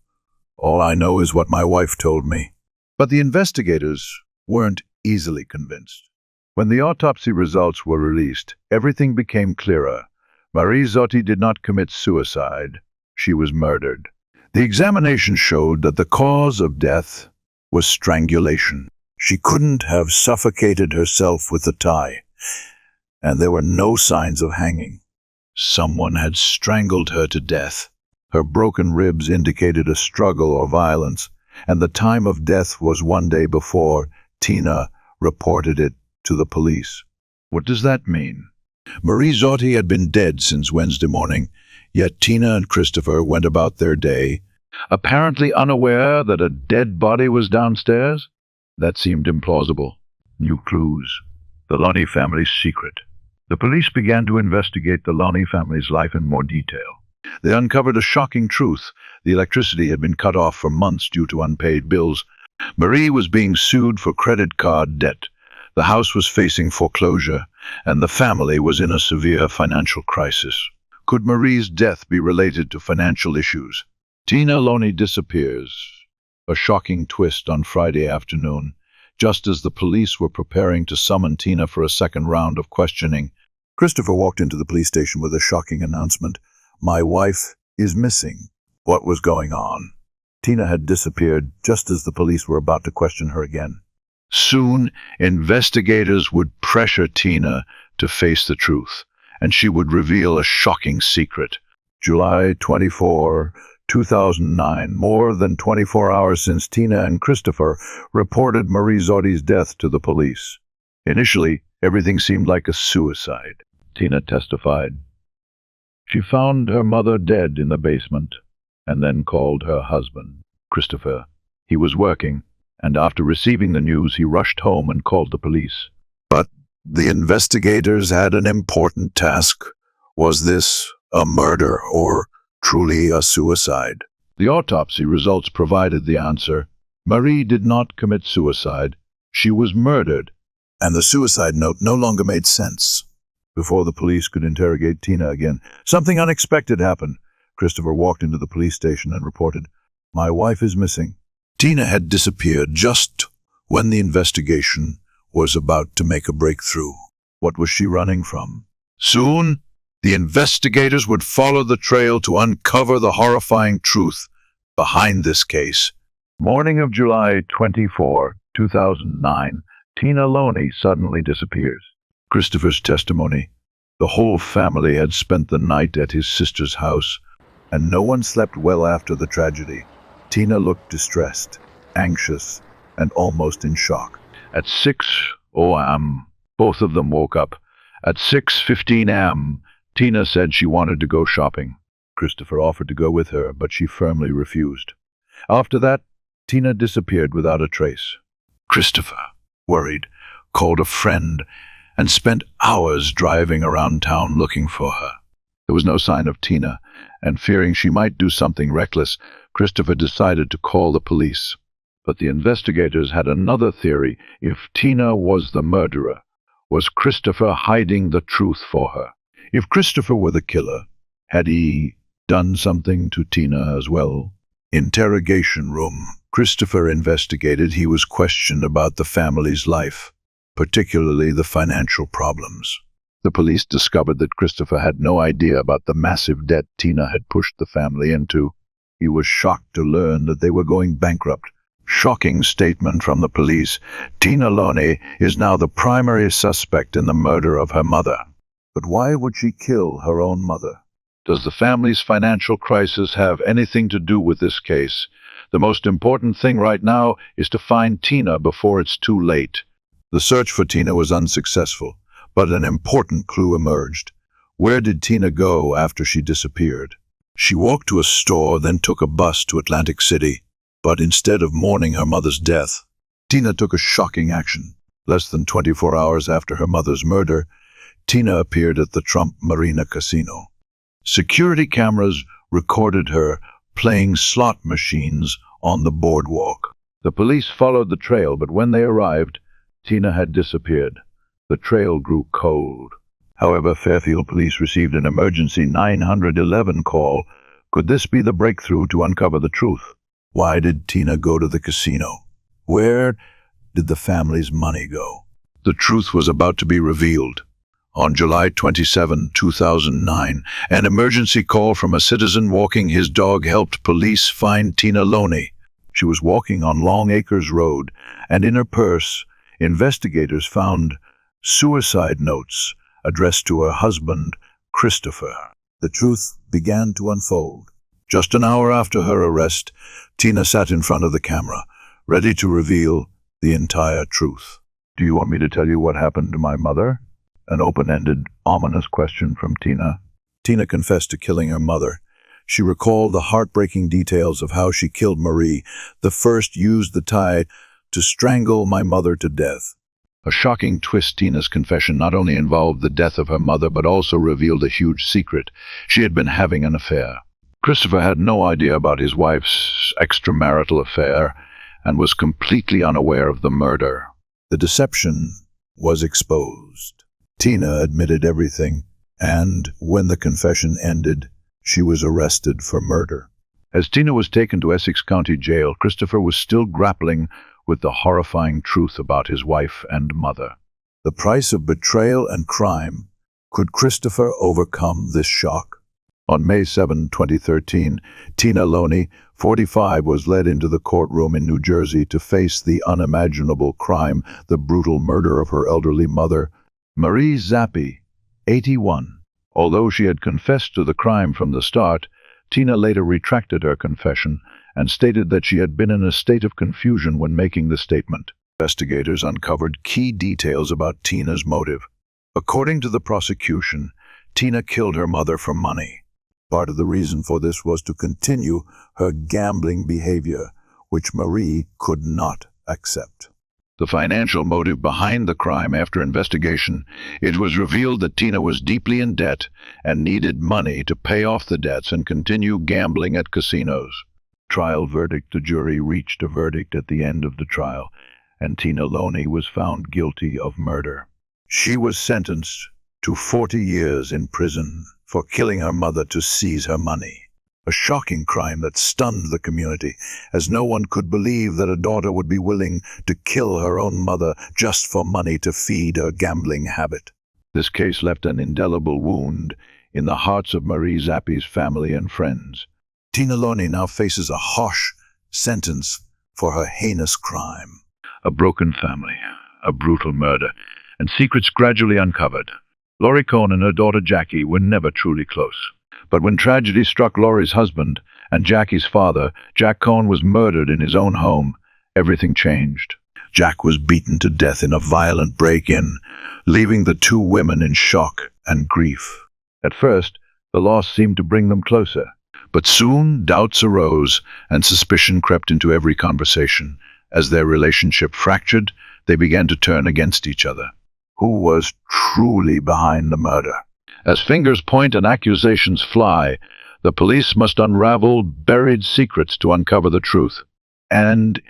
All I know is what my wife told me." But the investigators weren't easily convinced. When the autopsy results were released, everything became clearer. Marie Zotti did not commit suicide. She was murdered. The examination showed that the cause of death was strangulation. She couldn't have suffocated herself with the tie, and there were no signs of hanging. Someone had strangled her to death. Her broken ribs indicated a struggle or violence, and the time of death was one day before Tina reported it to the police. What does that mean? Marie Zotti had been dead since Wednesday morning, yet Tina and Christopher went about their day, apparently unaware that a dead body was downstairs? That seemed implausible. New clues. The Loney family's secret. The police began to investigate the Loney family's life in more detail. They uncovered a shocking truth. The electricity had been cut off for months due to unpaid bills. Marie was being sued for credit card debt. The house was facing foreclosure, and the family was in a severe financial crisis. Could Marie's death be related to financial issues? Tina Loney disappears. A shocking twist on Friday afternoon. Just as the police were preparing to summon Tina for a second round of questioning, Christopher walked into the police station with a shocking announcement. "My wife is missing." What was going on? Tina had disappeared just as the police were about to question her again. Soon, investigators would pressure Tina to face the truth, and she would reveal a shocking secret. July 24, 2009, more than 24 hours since Tina and Christopher reported Marie Zotti's death to the police. Initially, everything seemed like a suicide. Tina testified. She found her mother dead in the basement, and then called her husband, Christopher. He was working, and after receiving the news, he rushed home and called the police. But the investigators had an important task. Was this a murder or truly a suicide? The autopsy results provided the answer. Marie did not commit suicide. She was murdered. And the suicide note no longer made sense. Before the police could interrogate Tina again, something unexpected happened. Christopher walked into the police station and reported, "My wife is missing." Tina had disappeared just when the investigation was about to make a breakthrough. What was she running from? Soon, the investigators would follow the trail to uncover the horrifying truth behind this case. Morning of July 24, 2009, Tina Loney suddenly disappears. Christopher's testimony. The whole family had spent the night at his sister's house, and no one slept well after the tragedy. Tina looked distressed, anxious, and almost in shock. At 6 a.m., both of them woke up. At 6:15 a.m., Tina said she wanted to go shopping. Christopher offered to go with her, but she firmly refused. After that, Tina disappeared without a trace. Christopher, worried, called a friend and spent hours driving around town looking for her. There was no sign of Tina, and fearing she might do something reckless, Christopher decided to call the police. But the investigators had another theory. If Tina was the murderer, was Christopher hiding the truth for her? If Christopher were the killer, had he done something to Tina as well? Interrogation room. Christopher investigated. He was questioned about the family's life, particularly the financial problems. The police discovered that Christopher had no idea about the massive debt Tina had pushed the family into. He was shocked to learn that they were going bankrupt. Shocking statement from the police. Tina Loney is now the primary suspect in the murder of her mother. But why would she kill her own mother? Does the family's financial crisis have anything to do with this case? The most important thing right now is to find Tina before it's too late. The search for Tina was unsuccessful, but an important clue emerged. Where did Tina go after she disappeared? She walked to a store, then took a bus to Atlantic City. But instead of mourning her mother's death, Tina took a shocking action. Less than 24 hours after her mother's murder, Tina appeared at the Trump Marina Casino. Security cameras recorded her playing slot machines on the boardwalk. The police followed the trail, but when they arrived, Tina had disappeared. The trail grew cold. However, Fairfield police received an emergency 911 call. Could this be the breakthrough to uncover the truth? Why did Tina go to the casino? Where did the family's money go? The truth was about to be revealed. On July 27, 2009, an emergency call from a citizen walking his dog helped police find Tina Loney. She was walking on Long Acres Road, and in her purse, investigators found suicide notes addressed to her husband, Christopher. The truth began to unfold. Just an hour after her arrest, Tina sat in front of the camera, ready to reveal the entire truth. Do you want me to tell you what happened to my mother? An open-ended, ominous question from Tina. Tina confessed to killing her mother. She recalled the heartbreaking details of how she killed Marie. The first used the tie to strangle my mother to death. A shocking twist. Tina's confession not only involved the death of her mother, but also revealed a huge secret. She had been having an affair. Christopher had no idea about his wife's extramarital affair and was completely unaware of the murder. The deception was exposed. Tina admitted everything, and when the confession ended, she was arrested for murder. As Tina was taken to Essex County Jail, Christopher was still grappling with the horrifying truth about his wife and mother. The price of betrayal and crime. Could Christopher overcome this shock? On May 7, 2013, Tina Loney, 45, was led into the courtroom in New Jersey to face the unimaginable crime, the brutal murder of her elderly mother, Marie Zappi, 81. Although she had confessed to the crime from the start, Tina later retracted her confession and stated that she had been in a state of confusion when making the statement. Investigators uncovered key details about Tina's motive. According to the prosecution, Tina killed her mother for money. Part of the reason for this was to continue her gambling behavior, which Marie could not accept. The financial motive behind the crime. After investigation, it was revealed that Tina was deeply in debt and needed money to pay off the debts and continue gambling at casinos. Trial verdict. The jury reached a verdict at the end of the trial, and Tina Loney was found guilty of murder. She was sentenced to 40 years in prison for killing her mother to seize her money. A shocking crime that stunned the community, as no one could believe that a daughter would be willing to kill her own mother just for money to feed her gambling habit. This case left an indelible wound in the hearts of Marie Zappi's family and friends. Tina Loney now faces a harsh sentence for her heinous crime. A broken family, a brutal murder, and secrets gradually uncovered. Laurie Cohn and her daughter Jackie were never truly close. But when tragedy struck Laurie's husband and Jackie's father, Jack Cohn was murdered in his own home, everything changed. Jack was beaten to death in a violent break-in, leaving the two women in shock and grief. At first, the loss seemed to bring them closer. But soon doubts arose and suspicion crept into every conversation. As their relationship fractured, they began to turn against each other. Who was truly behind the murder? As fingers point and accusations fly, the police must unravel buried secrets to uncover the truth. And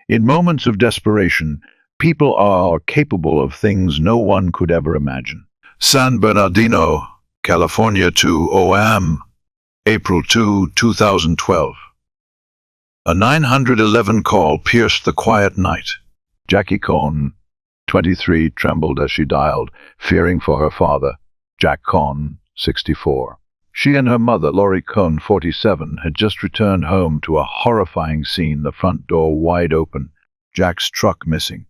in moments of desperation, people are capable of things no one could ever imagine. San Bernardino, California to OM, April 2, 2012. A 911 call pierced the quiet night. Jackie Cohn, 23, trembled as she dialed, fearing for her father, Jack Cohn, 64. She and her mother, Laurie Cohn, 47, had just returned home to a horrifying scene, the front door wide open, Jack's truck missing.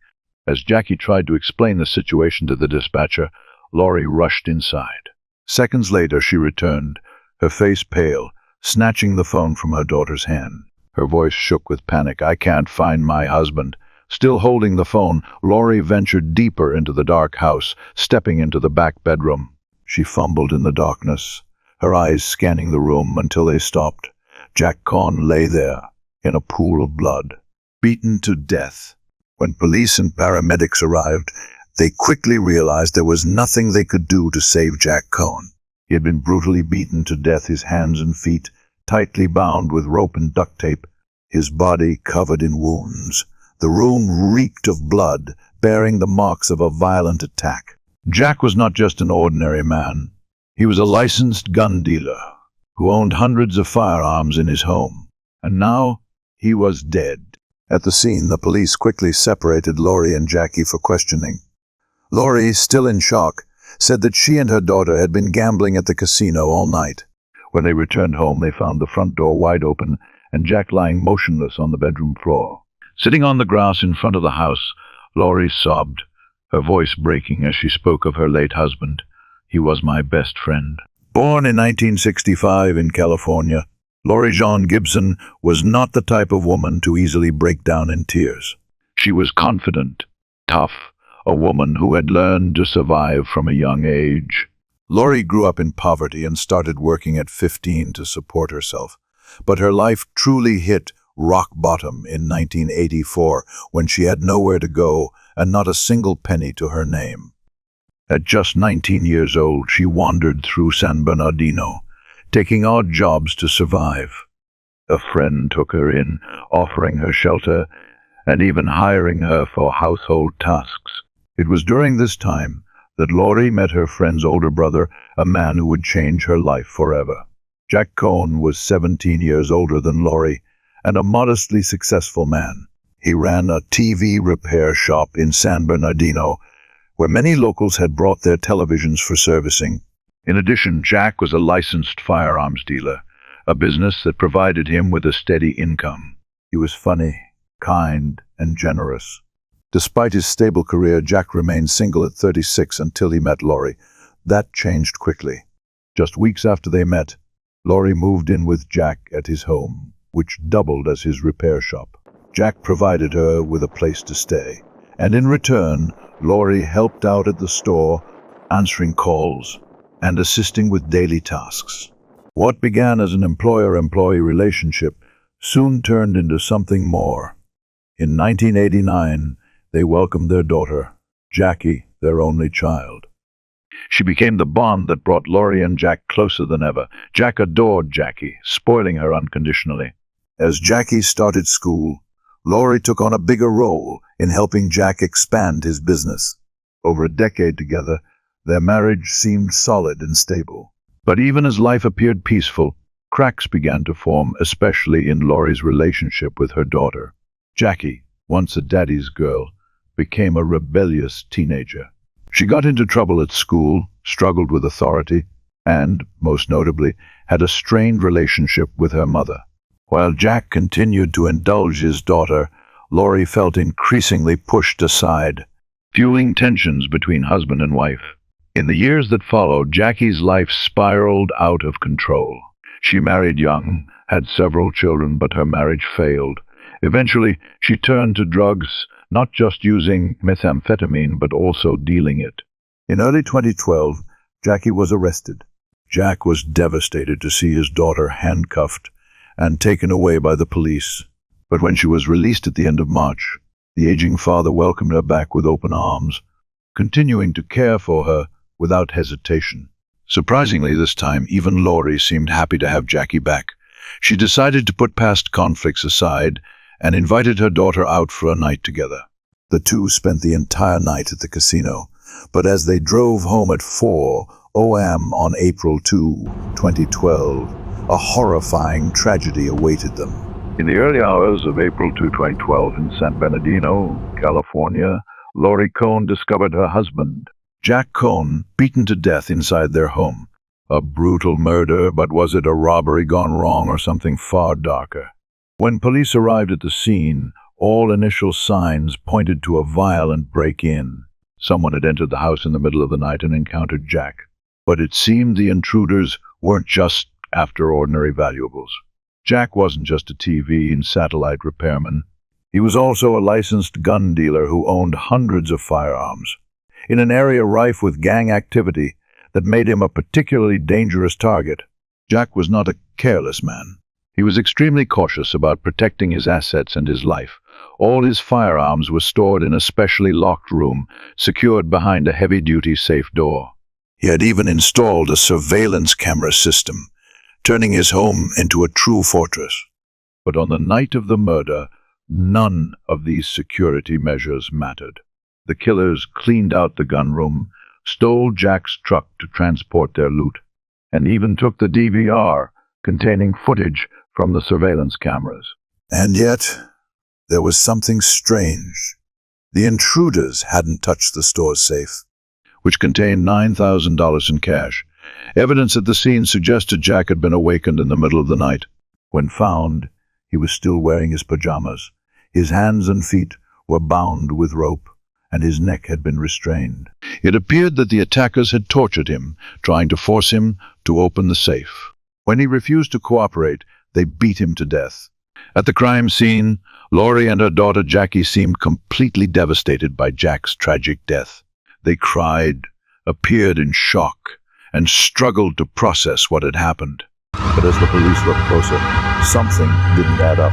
As Jackie tried to explain the situation to the dispatcher, Laurie rushed inside. Seconds later, she returned, her face pale, snatching the phone from her daughter's hand. Her voice shook with panic. "I can't find my husband." Still holding the phone, Laurie ventured deeper into the dark house, stepping into the back bedroom. She fumbled in the darkness, her eyes scanning the room until they stopped. Jack Cohn lay there, in a pool of blood, beaten to death. When police and paramedics arrived, they quickly realized there was nothing they could do to save Jack Cohn. He had been brutally beaten to death, his hands and feet tightly bound with rope and duct tape, his body covered in wounds. The room reeked of blood, bearing the marks of a violent attack. Jack was not just an ordinary man. He was a licensed gun dealer who owned hundreds of firearms in his home. And now he was dead. At the scene, the police quickly separated Laurie and Jackie for questioning. Laurie, still in shock, said that she and her daughter had been gambling at the casino all night. When they returned home, they found the front door wide open and Jack lying motionless on the bedroom floor. Sitting on the grass in front of the house, Laurie sobbed, her voice breaking as she spoke of her late husband. "He was my best friend." Born in 1965 in California, Laurie Jean Gibson was not the type of woman to easily break down in tears. She was confident, tough, a woman who had learned to survive from a young age. Laurie grew up in poverty and started working at 15 to support herself. But her life truly hit rock bottom in 1984 when she had nowhere to go and not a single penny to her name. At just 19 years old, she wandered through San Bernardino, taking odd jobs to survive. A friend took her in, offering her shelter and even hiring her for household tasks. It was during this time that Laurie met her friend's older brother, a man who would change her life forever. Jack Cohn was 17 years older than Laurie and a modestly successful man. He ran a TV repair shop in San Bernardino, where many locals had brought their televisions for servicing. In addition, Jack was a licensed firearms dealer, a business that provided him with a steady income. He was funny, kind, and generous. Despite his stable career, Jack remained single at 36 until he met Laurie. That changed quickly. Just weeks after they met, Laurie moved in with Jack at his home, which doubled as his repair shop. Jack provided her with a place to stay, and in return, Laurie helped out at the store, answering calls and assisting with daily tasks. What began as an employer-employee relationship soon turned into something more. In 1989, they welcomed their daughter, Jackie, their only child. She became the bond that brought Laurie and Jack closer than ever. Jack adored Jackie, spoiling her unconditionally. As Jackie started school, Laurie took on a bigger role in helping Jack expand his business. Over a decade together, their marriage seemed solid and stable. But even as life appeared peaceful, cracks began to form, especially in Laurie's relationship with her daughter. Jackie, once a daddy's girl, became a rebellious teenager. She got into trouble at school, struggled with authority, and, most notably, had a strained relationship with her mother. While Jack continued to indulge his daughter, Laurie felt increasingly pushed aside, fueling tensions between husband and wife. In the years that followed, Jackie's life spiraled out of control. She married young, had several children, but her marriage failed. Eventually, she turned to drugs, not just using methamphetamine, but also dealing it. In early 2012, Jackie was arrested. Jack was devastated to see his daughter handcuffed and taken away by the police. But when she was released at the end of March, the aging father welcomed her back with open arms, continuing to care for her without hesitation. Surprisingly, this time, even Laurie seemed happy to have Jackie back. She decided to put past conflicts aside and invited her daughter out for a night together. The two spent the entire night at the casino, but as they drove home at 4 a.m. on April 2, 2012, a horrifying tragedy awaited them. In the early hours of April 2, 2012, in San Bernardino, California, Laurie Cohn discovered her husband, Jack Cohn, beaten to death inside their home. A brutal murder, but was it a robbery gone wrong or something far darker? When police arrived at the scene, all initial signs pointed to a violent break-in. Someone had entered the house in the middle of the night and encountered Jack. But it seemed the intruders weren't just after ordinary valuables. Jack wasn't just a TV and satellite repairman. He was also a licensed gun dealer who owned hundreds of firearms. In an area rife with gang activity that made him a particularly dangerous target, Jack was not a careless man. He was extremely cautious about protecting his assets and his life. All his firearms were stored in a specially locked room, secured behind a heavy-duty safe door. He had even installed a surveillance camera system, turning his home into a true fortress. But on the night of the murder, none of these security measures mattered. The killers cleaned out the gun room, stole Jack's truck to transport their loot, and even took the DVR containing footage from the surveillance cameras. And yet, there was something strange. The intruders hadn't touched the store's safe, which contained $9,000 in cash. Evidence at the scene suggested Jack had been awakened in the middle of the night. When found, he was still wearing his pajamas. His hands and feet were bound with rope, and his neck had been restrained. It appeared that the attackers had tortured him, trying to force him to open the safe. When he refused to cooperate, they beat him to death. At the crime scene, Laurie and her daughter Jackie seemed completely devastated by Jack's tragic death. They cried, appeared in shock, and struggled to process what had happened. But as the police looked closer, something didn't add up.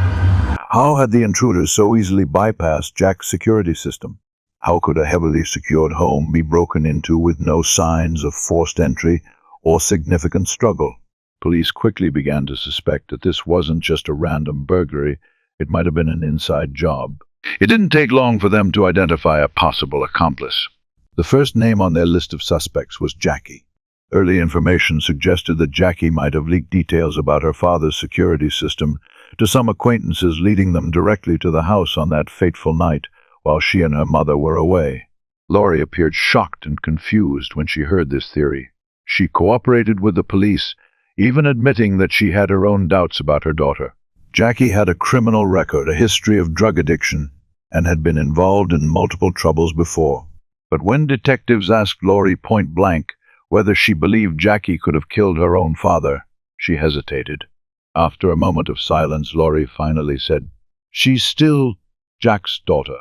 How had the intruders so easily bypassed Jack's security system? How could a heavily secured home be broken into with no signs of forced entry or significant struggle? Police quickly began to suspect that this wasn't just a random burglary, it might have been an inside job. It didn't take long for them to identify a possible accomplice. The first name on their list of suspects was Jackie. Early information suggested that Jackie might have leaked details about her father's security system to some acquaintances, leading them directly to the house on that fateful night while she and her mother were away. Laurie appeared shocked and confused when she heard this theory. She cooperated with the police, even admitting that she had her own doubts about her daughter. Jackie had a criminal record, a history of drug addiction, and had been involved in multiple troubles before. But when detectives asked Laurie point blank whether she believed Jackie could have killed her own father, she hesitated. After a moment of silence, Laurie finally said, "She's still Jack's daughter.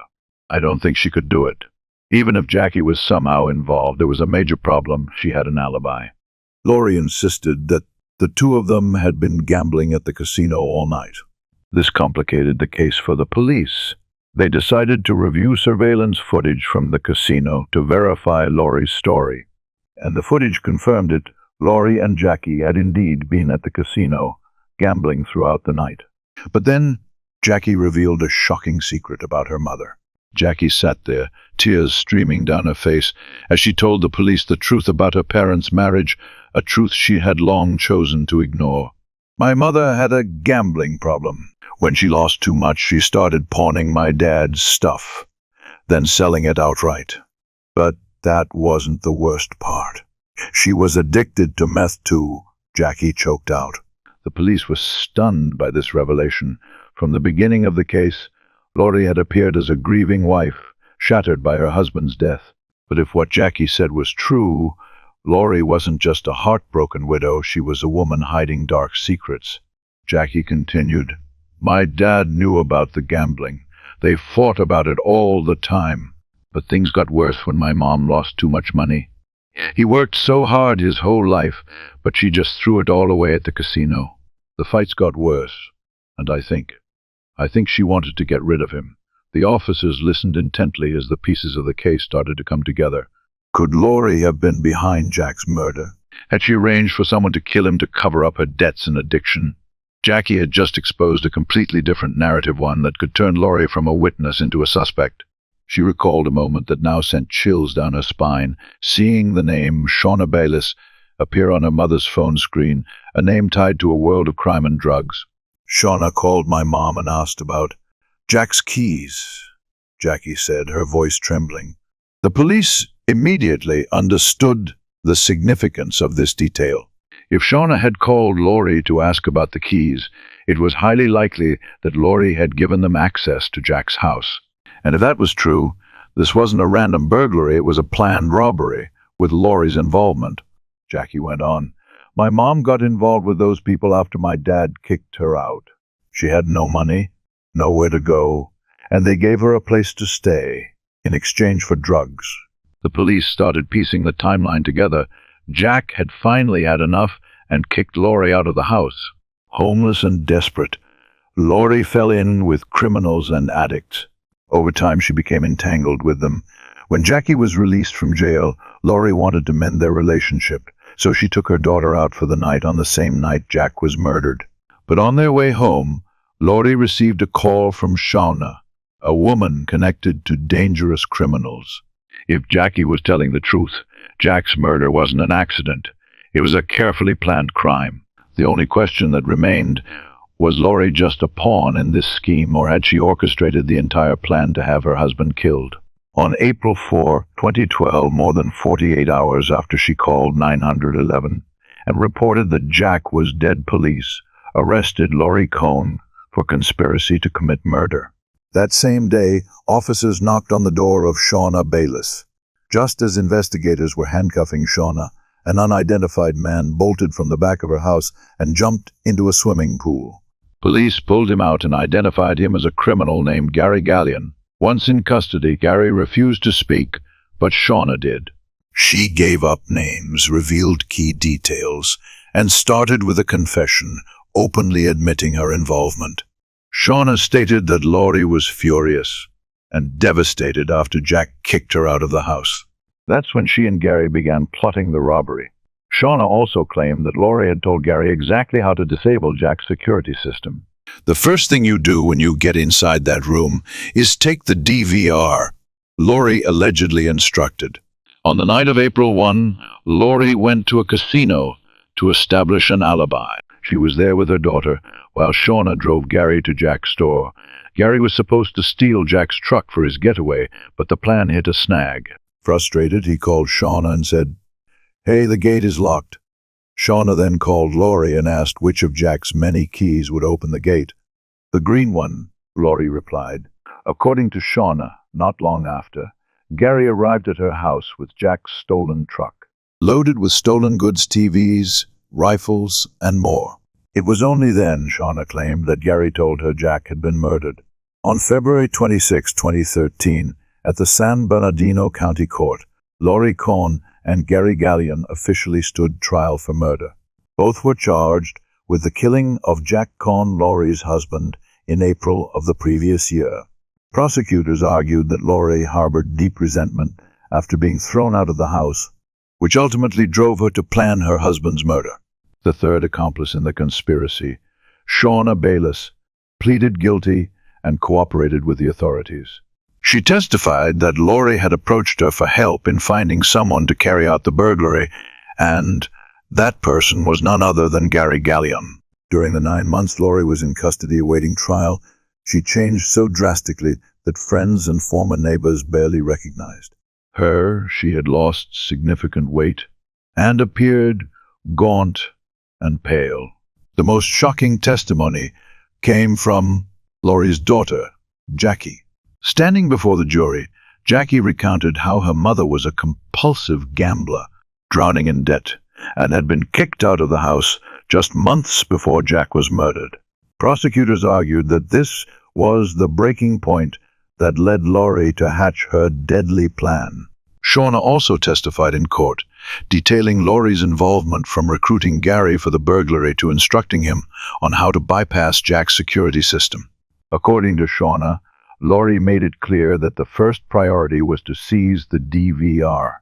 I don't think she could do it. Even if Jackie was somehow involved, there was a major problem. She had an alibi." Laurie insisted that the two of them had been gambling at the casino all night. This complicated the case for the police. They decided to review surveillance footage from the casino to verify Laurie's story. And the footage confirmed it. Laurie and Jackie had indeed been at the casino, gambling throughout the night. But then Jackie revealed a shocking secret about her mother. Jackie sat there, tears streaming down her face, as she told the police the truth about her parents' marriage, a truth she had long chosen to ignore. "My mother had a gambling problem. When she lost too much, she started pawning my dad's stuff, then selling it outright. But that wasn't the worst part. She was addicted to meth too," Jackie choked out. The police were stunned by this revelation. From the beginning of the case, Laurie had appeared as a grieving wife, shattered by her husband's death. But if what Jackie said was true, Laurie wasn't just a heartbroken widow, she was a woman hiding dark secrets. Jackie continued, "My dad knew about the gambling. They fought about it all the time. But things got worse when my mom lost too much money. He worked so hard his whole life, but she just threw it all away at the casino. The fights got worse, and I think she wanted to get rid of him." The officers listened intently as the pieces of the case started to come together. Could Laurie have been behind Jack's murder? Had she arranged for someone to kill him to cover up her debts and addiction? Jackie had just exposed a completely different narrative, one that could turn Laurie from a witness into a suspect. She recalled a moment that now sent chills down her spine, seeing the name Shauna Bayliss appear on her mother's phone screen, a name tied to a world of crime and drugs. "Shauna called my mom and asked about Jack's keys," Jackie said, her voice trembling. The police immediately understood the significance of this detail. If Shauna had called Laurie to ask about the keys, it was highly likely that Laurie had given them access to Jack's house. And if that was true, this wasn't a random burglary, it was a planned robbery with Laurie's involvement. Jackie went on, "My mom got involved with those people after my dad kicked her out. She had no money, nowhere to go, and they gave her a place to stay in exchange for drugs." The police started piecing the timeline together. Jack had finally had enough and kicked Laurie out of the house. Homeless and desperate, Laurie fell in with criminals and addicts. Over time, she became entangled with them. When Jackie was released from jail, Laurie wanted to mend their relationship, so she took her daughter out for the night on the same night Jack was murdered. But on their way home, Laurie received a call from Shauna, a woman connected to dangerous criminals. If Jackie was telling the truth, Jack's murder wasn't an accident. It was a carefully planned crime. The only question that remained, was Laurie just a pawn in this scheme, or had she orchestrated the entire plan to have her husband killed? On April 4, 2012, more than 48 hours after she called 911 and reported that Jack was dead, police arrested Laurie Cohn for conspiracy to commit murder. That same day, officers knocked on the door of Shauna Bayliss. Just as investigators were handcuffing Shauna, an unidentified man bolted from the back of her house and jumped into a swimming pool. Police pulled him out and identified him as a criminal named Gary Gallion. Once in custody, Gary refused to speak, but Shauna did. She gave up names, revealed key details, and started with a confession, openly admitting her involvement. Shauna stated that Laurie was furious and devastated after Jack kicked her out of the house. That's when she and Gary began plotting the robbery. Shauna also claimed that Laurie had told Gary exactly how to disable Jack's security system. "The first thing you do when you get inside that room is take the DVR," Laurie allegedly instructed. On the night of April 1, Laurie went to a casino to establish an alibi. She was there with her daughter, while Shauna drove Gary to Jack's store. Gary was supposed to steal Jack's truck for his getaway, but the plan hit a snag. Frustrated, he called Shauna and said, "Hey, the gate is locked." Shauna then called Laurie and asked which of Jack's many keys would open the gate. "The green one," Laurie replied. According to Shauna, not long after, Gary arrived at her house with Jack's stolen truck, Loaded with stolen goods, TVs, rifles, and more. It was only then, Shauna claimed, that Gary told her Jack had been murdered. On February 26, 2013, at the San Bernardino County Court, Laurie Cohn and Gary Gallion officially stood trial for murder. Both were charged with the killing of Jack Cohn, Laurie's husband, in April of the previous year. Prosecutors argued that Laurie harbored deep resentment after being thrown out of the house, which ultimately drove her to plan her husband's murder. The third accomplice in the conspiracy, Shauna Bayless, pleaded guilty and cooperated with the authorities. She testified that Laurie had approached her for help in finding someone to carry out the burglary, and that person was none other than Gary Gallion. During the 9 months Laurie was in custody awaiting trial, she changed so drastically that friends and former neighbors barely recognized her. She had lost significant weight and appeared gaunt and pale. The most shocking testimony came from Laurie's daughter, Jackie. Standing before the jury, Jackie recounted how her mother was a compulsive gambler, drowning in debt, and had been kicked out of the house just months before Jack was murdered. Prosecutors argued that this was the breaking point that led Laurie to hatch her deadly plan. Shauna also testified in court, detailing Laurie's involvement from recruiting Gary for the burglary to instructing him on how to bypass Jack's security system. According to Shauna, Laurie made it clear that the first priority was to seize the DVR,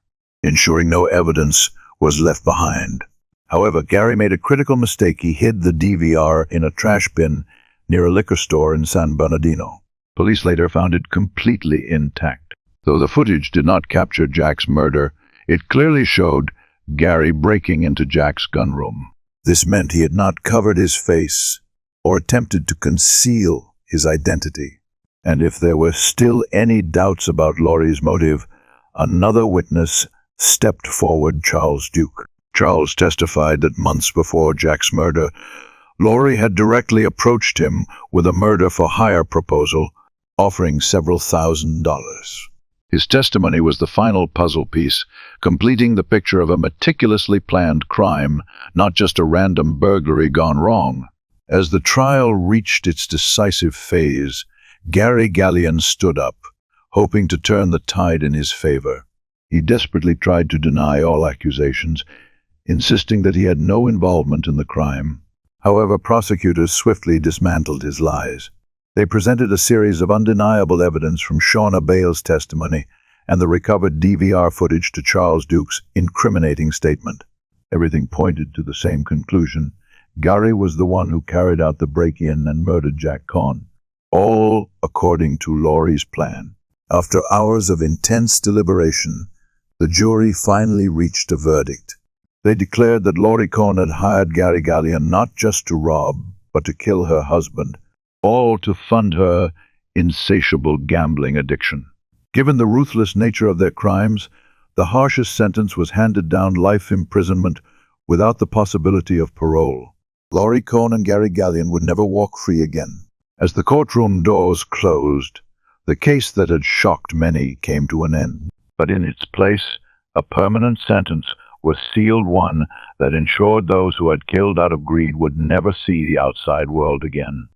ensuring no evidence was left behind. However, Gary made a critical mistake. He hid the DVR in a trash bin near a liquor store in San Bernardino. Police later found it completely intact. Though the footage did not capture Jack's murder, it clearly showed Gary breaking into Jack's gunroom. This meant he had not covered his face or attempted to conceal his identity. And if there were still any doubts about Laurie's motive, another witness stepped forward, Charles Duke. Charles testified that months before Jack's murder, Laurie had directly approached him with a murder-for-hire proposal, offering several $1,000s. His testimony was the final puzzle piece, completing the picture of a meticulously planned crime, not just a random burglary gone wrong. As the trial reached its decisive phase, Gary Gallion stood up, hoping to turn the tide in his favor. He desperately tried to deny all accusations, insisting that he had no involvement in the crime. However, prosecutors swiftly dismantled his lies. They presented a series of undeniable evidence from Shauna Bale's testimony and the recovered DVR footage to Charles Duke's incriminating statement. Everything pointed to the same conclusion. Gary was the one who carried out the break-in and murdered Jack Cohn, all according to Laurie's plan. After hours of intense deliberation, the jury finally reached a verdict. They declared that Laurie Cohn had hired Gary Gallion not just to rob, but to kill her husband, all to fund her insatiable gambling addiction. Given the ruthless nature of their crimes, the harshest sentence was handed down: life imprisonment without the possibility of parole. Laurie Cohn and Gary Gallion would never walk free again. As the courtroom doors closed, the case that had shocked many came to an end. But in its place, a permanent sentence was sealed, one that ensured those who had killed out of greed would never see the outside world again.